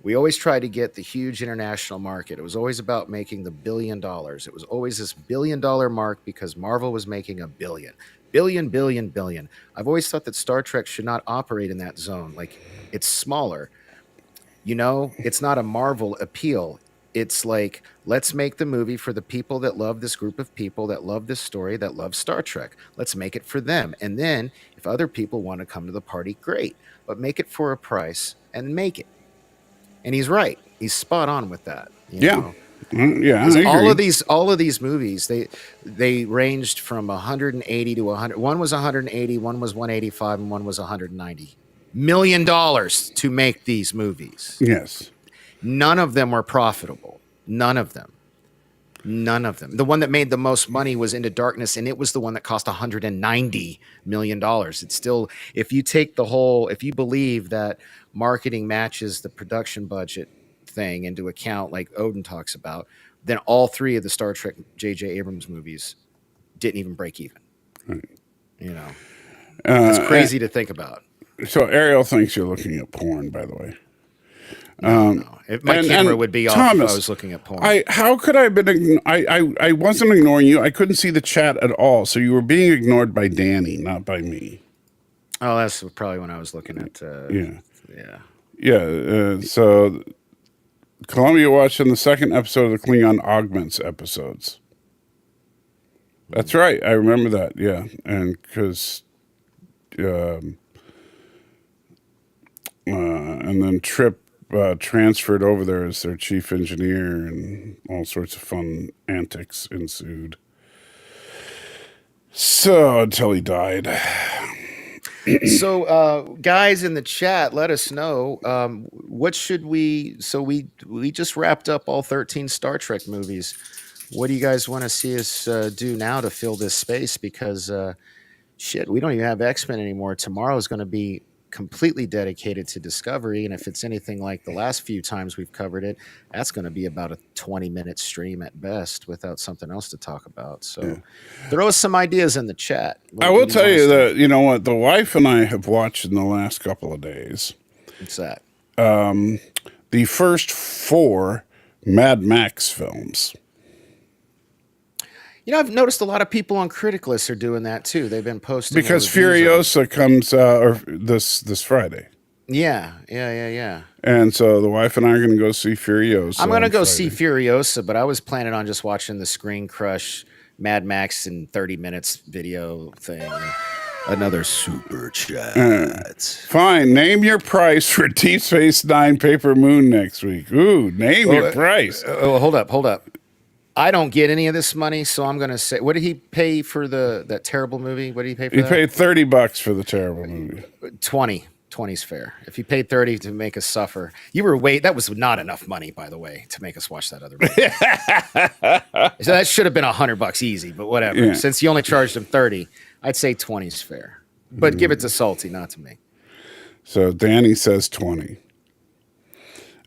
"We always tried to get the huge international market. It was always about making the $1 billion. It was always this $1 billion mark because Marvel was making $1 billion. Billion. I've always thought that Star Trek should not operate in that zone. Like, it's smaller. You know, it's not a Marvel appeal. It's like, let's make the movie for the people that love this group of people, that love this story, that love Star Trek. Let's make it for them. And then if other people want to come to the party, great. But make it for a price and make it." And he's right. He's spot on with that. You know? Yeah. I All of these movies, they ranged from 180 to 100. One was 180, one was 185, and one was 190 $1 million to make these movies. Yes. None of them were profitable. None of them. The one that made the most money was Into Darkness, and it was the one that cost $190 million. It's still, if you believe that marketing matches the production budget thing into account, like Odin talks about, then all three of the Star Trek J.J. Abrams movies didn't even break even. Right. You know, it's crazy to think about. So Ariel thinks you're looking at porn, by the way. No. If my camera would be off Thomas, if I was looking at porn. How could I have been? I wasn't ignoring you. I couldn't see the chat at all. So you were being ignored by Danny, not by me. Oh, that's probably when I was looking at. So Columbia watching the second episode of the Klingon Augments episodes. That's right. I remember that. Yeah, and because. And then Trip transferred over there as their chief engineer, and all sorts of fun antics ensued. So until he died. So, guys in the chat, let us know what should we. So we just wrapped up all 13 Star Trek movies. What do you guys want to see us do now to fill this space? Because shit, we don't even have X-Men anymore. Tomorrow is going to be completely dedicated to Discovery, and if it's anything like the last few times we've covered it, that's going to be about a 20-minute stream at best without something else to talk about. So throw us some ideas in the chat. I will tell you that, you know what, the wife and I have watched in the last couple of days. What's that? The first 4 Mad Max films. You know, I've noticed a lot of people on Critic List are doing that too. They've been posting because Furiosa comes this Friday. Yeah. And so the wife and I are going to go see Furiosa. I'm going to go see Furiosa, but I was planning on just watching the Screen Crush Mad Max in 30 minutes video thing. Another super chat. Fine. Name your price for Deep Space Nine Paper Moon next week. Ooh, name your price. Hold up. I don't get any of this money, so I'm going to say, what did he pay for that terrible movie? What did he pay for that? He paid $30 for the terrible movie. 20. 20's fair. If you paid 30 to make us suffer, that was not enough money, by the way, to make us watch that other movie. So that should have been $100 easy, but whatever. Yeah. Since you only charged him 30, I'd say 20's fair. But give it to Salty, not to me. So Danny says 20.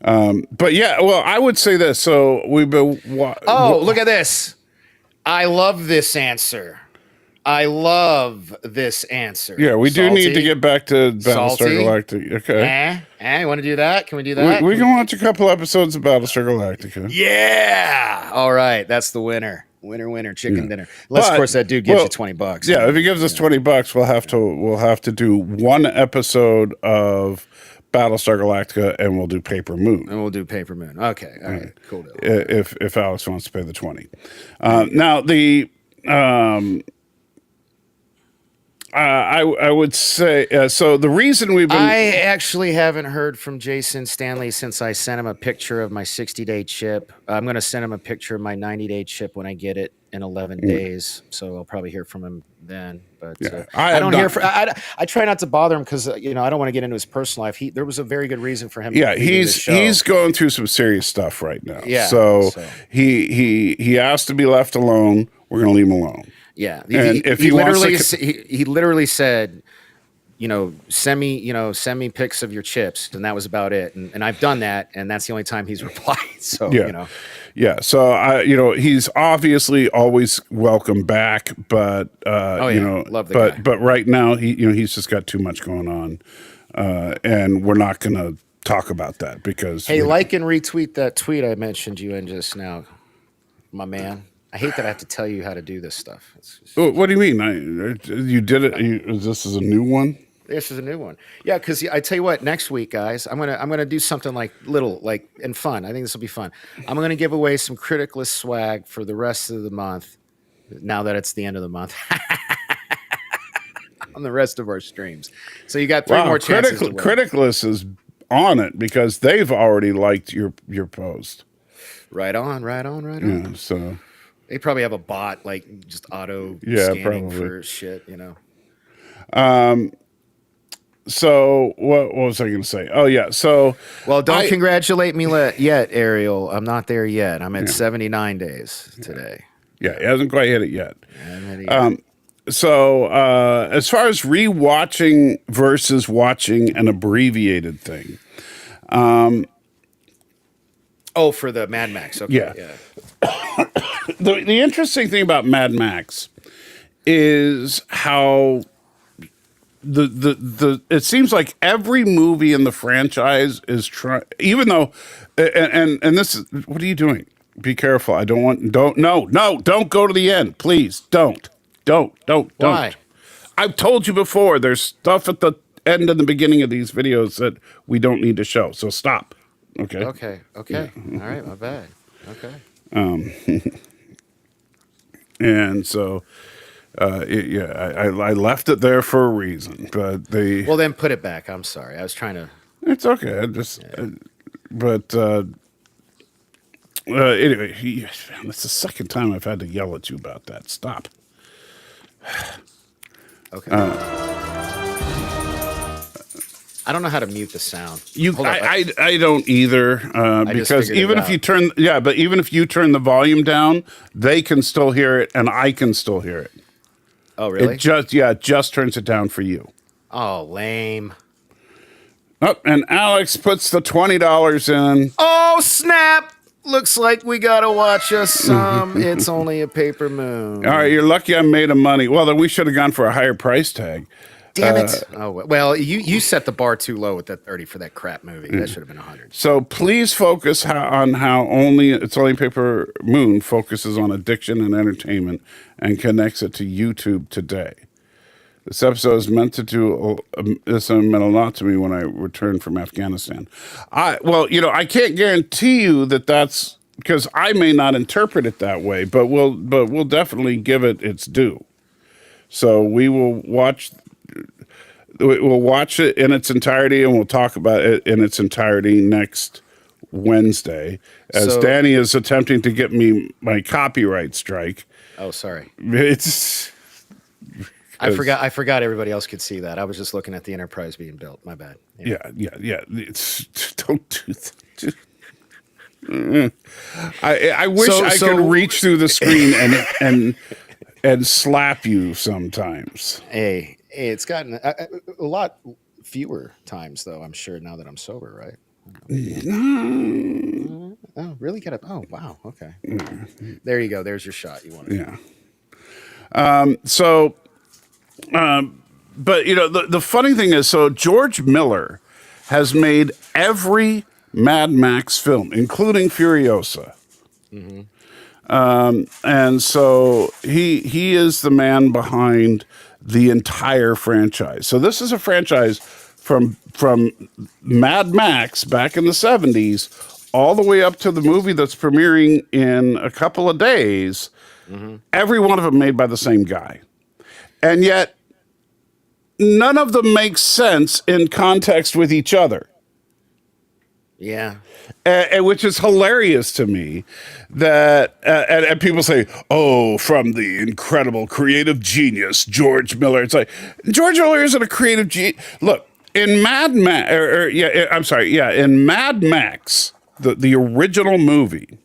But yeah, well, I would say this. So we've been. Look at this. I love this answer. I love this answer. Yeah, we do need to get back to Battlestar Salty. Galactica. Okay. You want to do that? Can we do that? We can watch a couple episodes of Battlestar Galactica. Yeah. All right. That's the winner. Winner, chicken dinner. Unless, of course, that dude gives you $20. Yeah, if he gives us $20, we'll have to do one episode of Battlestar Galactica, and we'll do Paper Moon. Okay. All right. Cool deal. If Alex wants to pay the 20. Now the I would say so. The reason we've been I actually haven't heard from Jason Stanley since I sent him a picture of my 60-day chip. I'm going to send him a picture of my 90-day chip when I get it in 11 days. So I'll probably hear from him then. But I don't hear. I try not to bother him because I don't want to get into his personal life. There was a very good reason for him. Yeah, he's going through some serious stuff right now. Yeah. So he asked to be left alone. We're going to leave him alone. Yeah, and if he literally said, send me pics of your chips, and that was about it. And I've done that, and that's the only time he's replied. So yeah. So he's obviously always welcome back, but love the guy. But right now he's just got too much going on, and we're not going to talk about that because like and retweet that tweet I mentioned you in just now, my man. I hate that I have to tell you how to do this stuff. What do you mean? You did it? This is a new one? This is a new one. Yeah, because I tell you what, next week, guys, I'm gonna do something like and fun. I think this will be fun. I'm gonna give away some Criticless swag for the rest of the month. Now that it's the end of the month, on the rest of our streams. So you got 3 more chances. Criticless is on it because they've already liked your post. Right on. Yeah, so. They probably have a bot just auto scanning for shit, So what was I going to say? Oh yeah. So don't congratulate me yet, Ariel. I'm not there yet. I'm at 79 days today. Yeah, he hasn't quite hit it yet. So as far as rewatching versus watching an abbreviated thing. For the Mad Max. Okay. Yeah. The interesting thing about Mad Max is how it seems like every movie in the franchise is trying, even though, and this is, what are you doing? Be careful. Don't go to the end. Please don't. Why? I've told you before, there's stuff at the end and the beginning of these videos that we don't need to show. So stop. Okay. Okay. Yeah. All right. My bad. Okay. And so, I left it there for a reason, but well, then put it back. I'm sorry. I was trying to. It's okay. Anyway, that's the second time I've had to yell at you about that. Stop. Okay. I don't know how to mute the sound. I don't either because even if you turn the volume down, they can still hear it and I can still hear it. Oh really? It just turns it down for you. Oh, lame. Oh, and Alex puts the $20 in. Oh snap! Looks like we gotta watch us some. It's only a Paper Moon. All right, you're lucky I made a money. Well, then we should have gone for a higher price tag. Damn it! You set the bar too low with that 30 for that crap movie. That should have been 100. So please focus on how It's Only Paper Moon focuses on addiction and entertainment and connects it to YouTube today. This episode is meant to do. This meant a lot to me when I returned from Afghanistan. I can't guarantee you that's because I may not interpret it that way, but we'll definitely give it its due. So we will watch. We'll watch it in its entirety, and we'll talk about it in its entirety next Wednesday. As Danny is attempting to get me my copyright strike. Oh, sorry. I forgot everybody else could see that. I was just looking at the Enterprise being built. My bad. Yeah. Don't do that. I wish I could reach through the screen and slap you sometimes. Hey, it's gotten a lot fewer times though. I'm sure now that I'm sober, right? Oh, really? Oh, wow. Okay. There you go. There's your shot. You wanted. Yeah. But the funny thing is, so George Miller has made every Mad Max film, including Furiosa. And so he is the man behind the entire franchise. So this is a franchise from Mad Max back in the 70s all the way up to the movie that's premiering in a couple of days. Every one of them made by the same guy. And yet none of them make sense in context with each other. Yeah. Which is hilarious to me that, and people say, oh, from the incredible creative genius, George Miller. It's like, George Miller isn't a creative genius. Look, in Mad Max, in Mad Max, the original movie,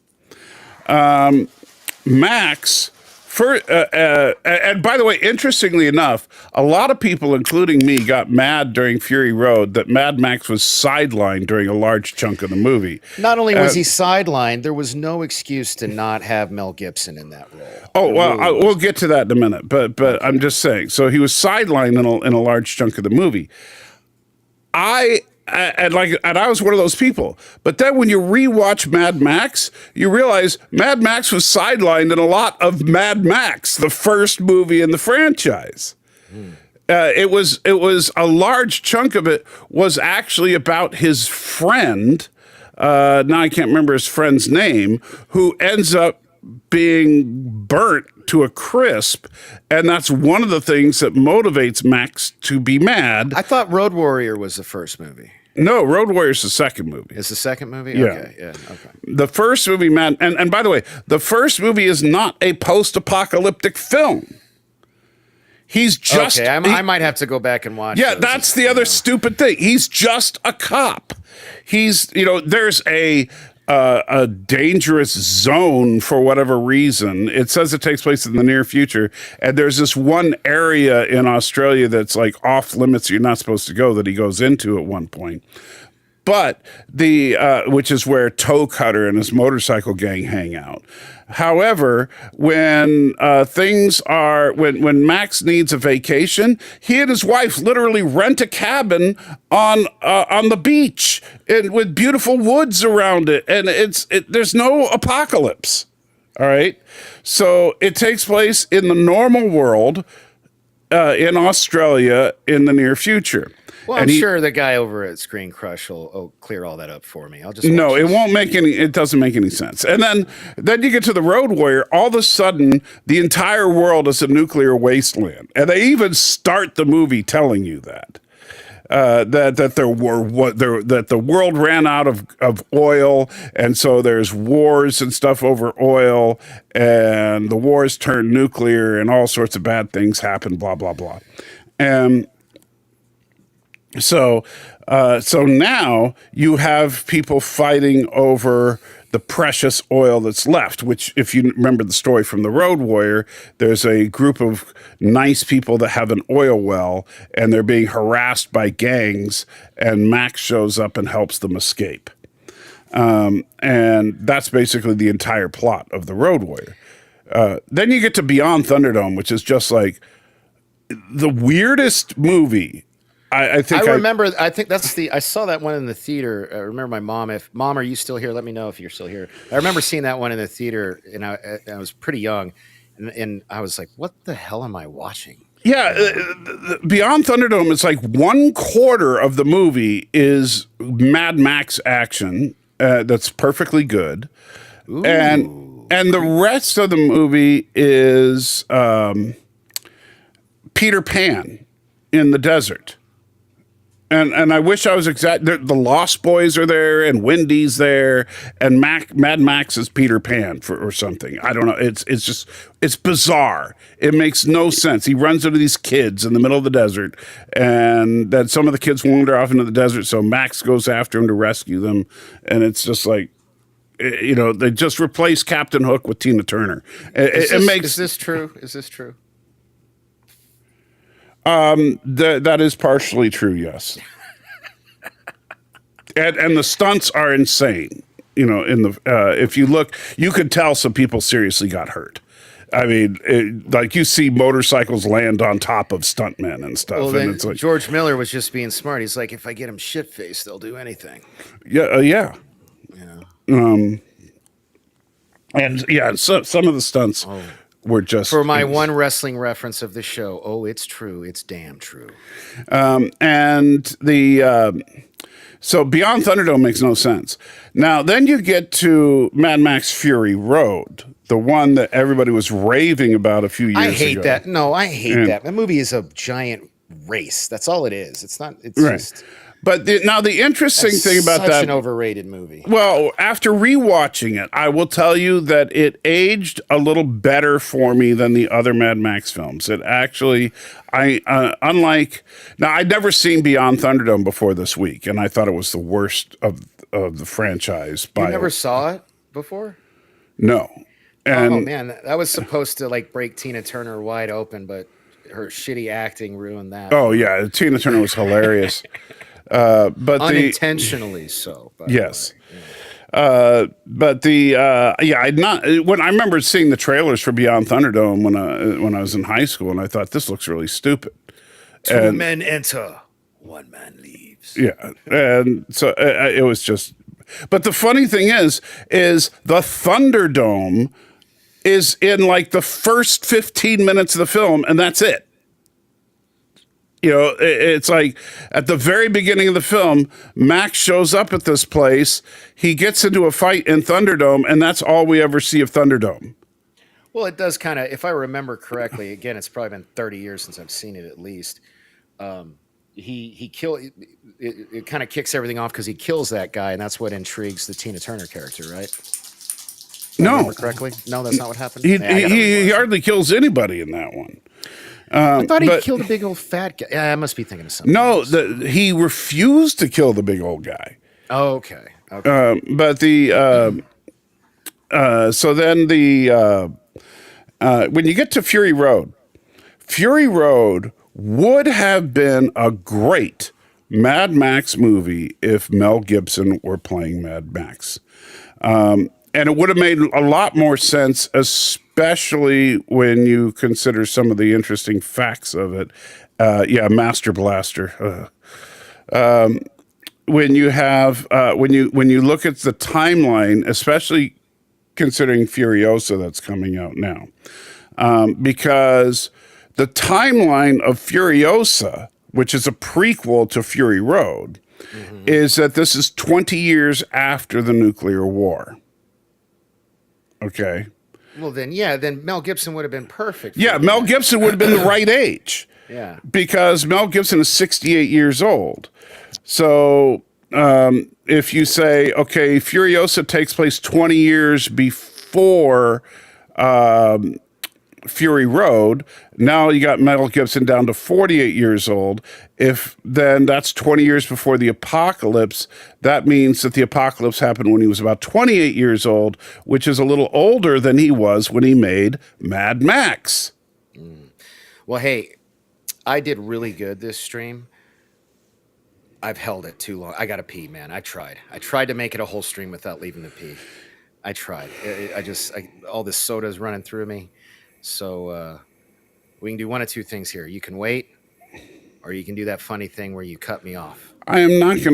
Max, and by the way, interestingly enough, a lot of people, including me, got mad during Fury Road that Mad Max was sidelined during a large chunk of the movie. Not only was he sidelined, there was no excuse to not have Mel Gibson in that role. Oh, well, we'll get to that in a minute, but okay. I'm just saying. So he was sidelined in a large chunk of the movie. And I was one of those people. But then when you rewatch Mad Max, you realize Mad Max was sidelined in a lot of Mad Max, the first movie in the franchise. It was a large chunk of it was actually about his friend. Now I can't remember his friend's name, who ends up being burnt to a crisp, and that's one of the things that motivates Max to be mad. I thought Road Warrior was the first movie. No, Road Warrior's the second movie. It's the second movie? Yeah. Okay, yeah, okay. The first movie, man, and by the way, the first movie is not a post-apocalyptic film. He's just... Okay, I might have to go back and watch Yeah, those. that's the other stupid thing. He's just a cop. He's, there's a dangerous zone for whatever reason. It says it takes place in the near future, and there's this one area in Australia that's like off limits. You're not supposed to go, that he goes into at one point. But which is where Toe Cutter and his motorcycle gang hang out. However, when when Max needs a vacation, he and his wife literally rent a cabin on the beach with beautiful woods around it, and there's no apocalypse. All right, so it takes place in the normal world in Australia in the near future. Well, I'm sure the guy over at Screen Crush will clear all that up for me. I'll just no, it won't make any. It doesn't make any sense. And then you get to the Road Warrior. All of a sudden, the entire world is a nuclear wasteland, and they even start the movie telling you that that the world ran out of oil, and so there's wars and stuff over oil, and the wars turn nuclear, and all sorts of bad things happen. Blah blah blah, and. So now you have people fighting over the precious oil that's left, which, if you remember the story from the Road Warrior, there's a group of nice people that have an oil well, and they're being harassed by gangs, and Max shows up and helps them escape. And that's basically the entire plot of the Road Warrior. Then you get to Beyond Thunderdome, which is just like the weirdest movie. I think I saw that one in the theater. I remember my mom. Mom, are you still here? Let me know if you're still here. I remember seeing that one in the theater, and I was pretty young, and I was like, "What the hell am I watching?" Yeah, Beyond Thunderdome, it's like 1/4 of the movie is Mad Max action that's perfectly good, Ooh. and the rest of the movie is Peter Pan in the desert. And I wish I was exact. The Lost Boys are there, and Wendy's there, and Mad Max is Peter Pan or something. I don't know. It's bizarre. It makes no sense. He runs into these kids in the middle of the desert, and then some of the kids wander off into the desert, so Max goes after him to rescue them, and it's just like, they just replaced Captain Hook with Tina Turner. Is this true? Is this true? That is partially true, yes. and the stunts are insane. You know, in the if you look, you could tell some people seriously got hurt. I mean, like you see motorcycles land on top of stuntmen and stuff. Well, and then it's like, George Miller was just being smart. He's like, if I get them shit faced, they'll do anything. yeah, yeah. Yeah. And yeah, so some of the stunts were just For my one wrestling reference of the show, oh, it's true. It's damn true. And the so Beyond Thunderdome makes no sense. Now, then you get to Mad Max Fury Road, the one that everybody was raving about a few years ago. I hate that. No, I hate that. That movie is a giant race. That's all it is. It's not. It's Right. just. But now the interesting thing about such that, an overrated movie. well, after rewatching it, I will tell you that it aged a little better for me than the other Mad Max films. It actually, unlike now, I'd never seen Beyond Thunderdome before this week, and I thought it was the worst of the franchise. You never saw it before? No. And oh man, that was supposed to like break Tina Turner wide open, but her shitty acting ruined that. Oh yeah, Tina Turner was hilarious. But unintentionally so. Yes. But I'd not when I remember seeing the trailers for Beyond Thunderdome when I was in high school, and I thought this looks really stupid. Two men enter, one man leaves. Yeah, and so it was just. But the funny thing is the Thunderdome is in like the first 15 minutes of the film, and that's it. You know, it's like at the very beginning of the film, Max shows up at this place. He gets into a fight in Thunderdome, and that's all we ever see of Thunderdome. Well, it does kind of, if I remember correctly, again, it's probably been 30 years since I've seen it at least. It kind of kicks everything off because he kills that guy, and that's what intrigues the Tina Turner character, right? If I remember correctly? No, that's not what happened. He hardly kills anybody in that one. I thought he killed a big old fat guy. Yeah, I must be thinking of something. No, he refused to kill the big old guy. Oh, okay. But so then when you get to Fury Road would have been a great Mad Max movie if Mel Gibson were playing Mad Max. And it would have made a lot more sense, especially when you consider some of the interesting facts of it. Master Blaster. When you have when you look at the timeline, especially considering Furiosa that's coming out now, because the timeline of Furiosa, which is a prequel to Fury Road, is that this is 20 years after the nuclear war. Okay. Well, then Mel Gibson would have been perfect. Yeah, Mel Gibson would have been the right age. Yeah. Because Mel Gibson is 68 years old. So if you say, okay, Furiosa takes place 20 years before Fury Road, now you got Mel Gibson down to 48 years old. If then that's 20 years before the apocalypse, that means that the apocalypse happened when he was about 28 years old, which is a little older than he was when he made Mad Max. Well, hey, I did really good this stream. I've held it too long. I got to pee, man. I tried to make it a whole stream without leaving the pee. I tried. All this soda is running through me. So we can do one of two things here. You can wait, or you can do that funny thing where you cut me off. I am not going to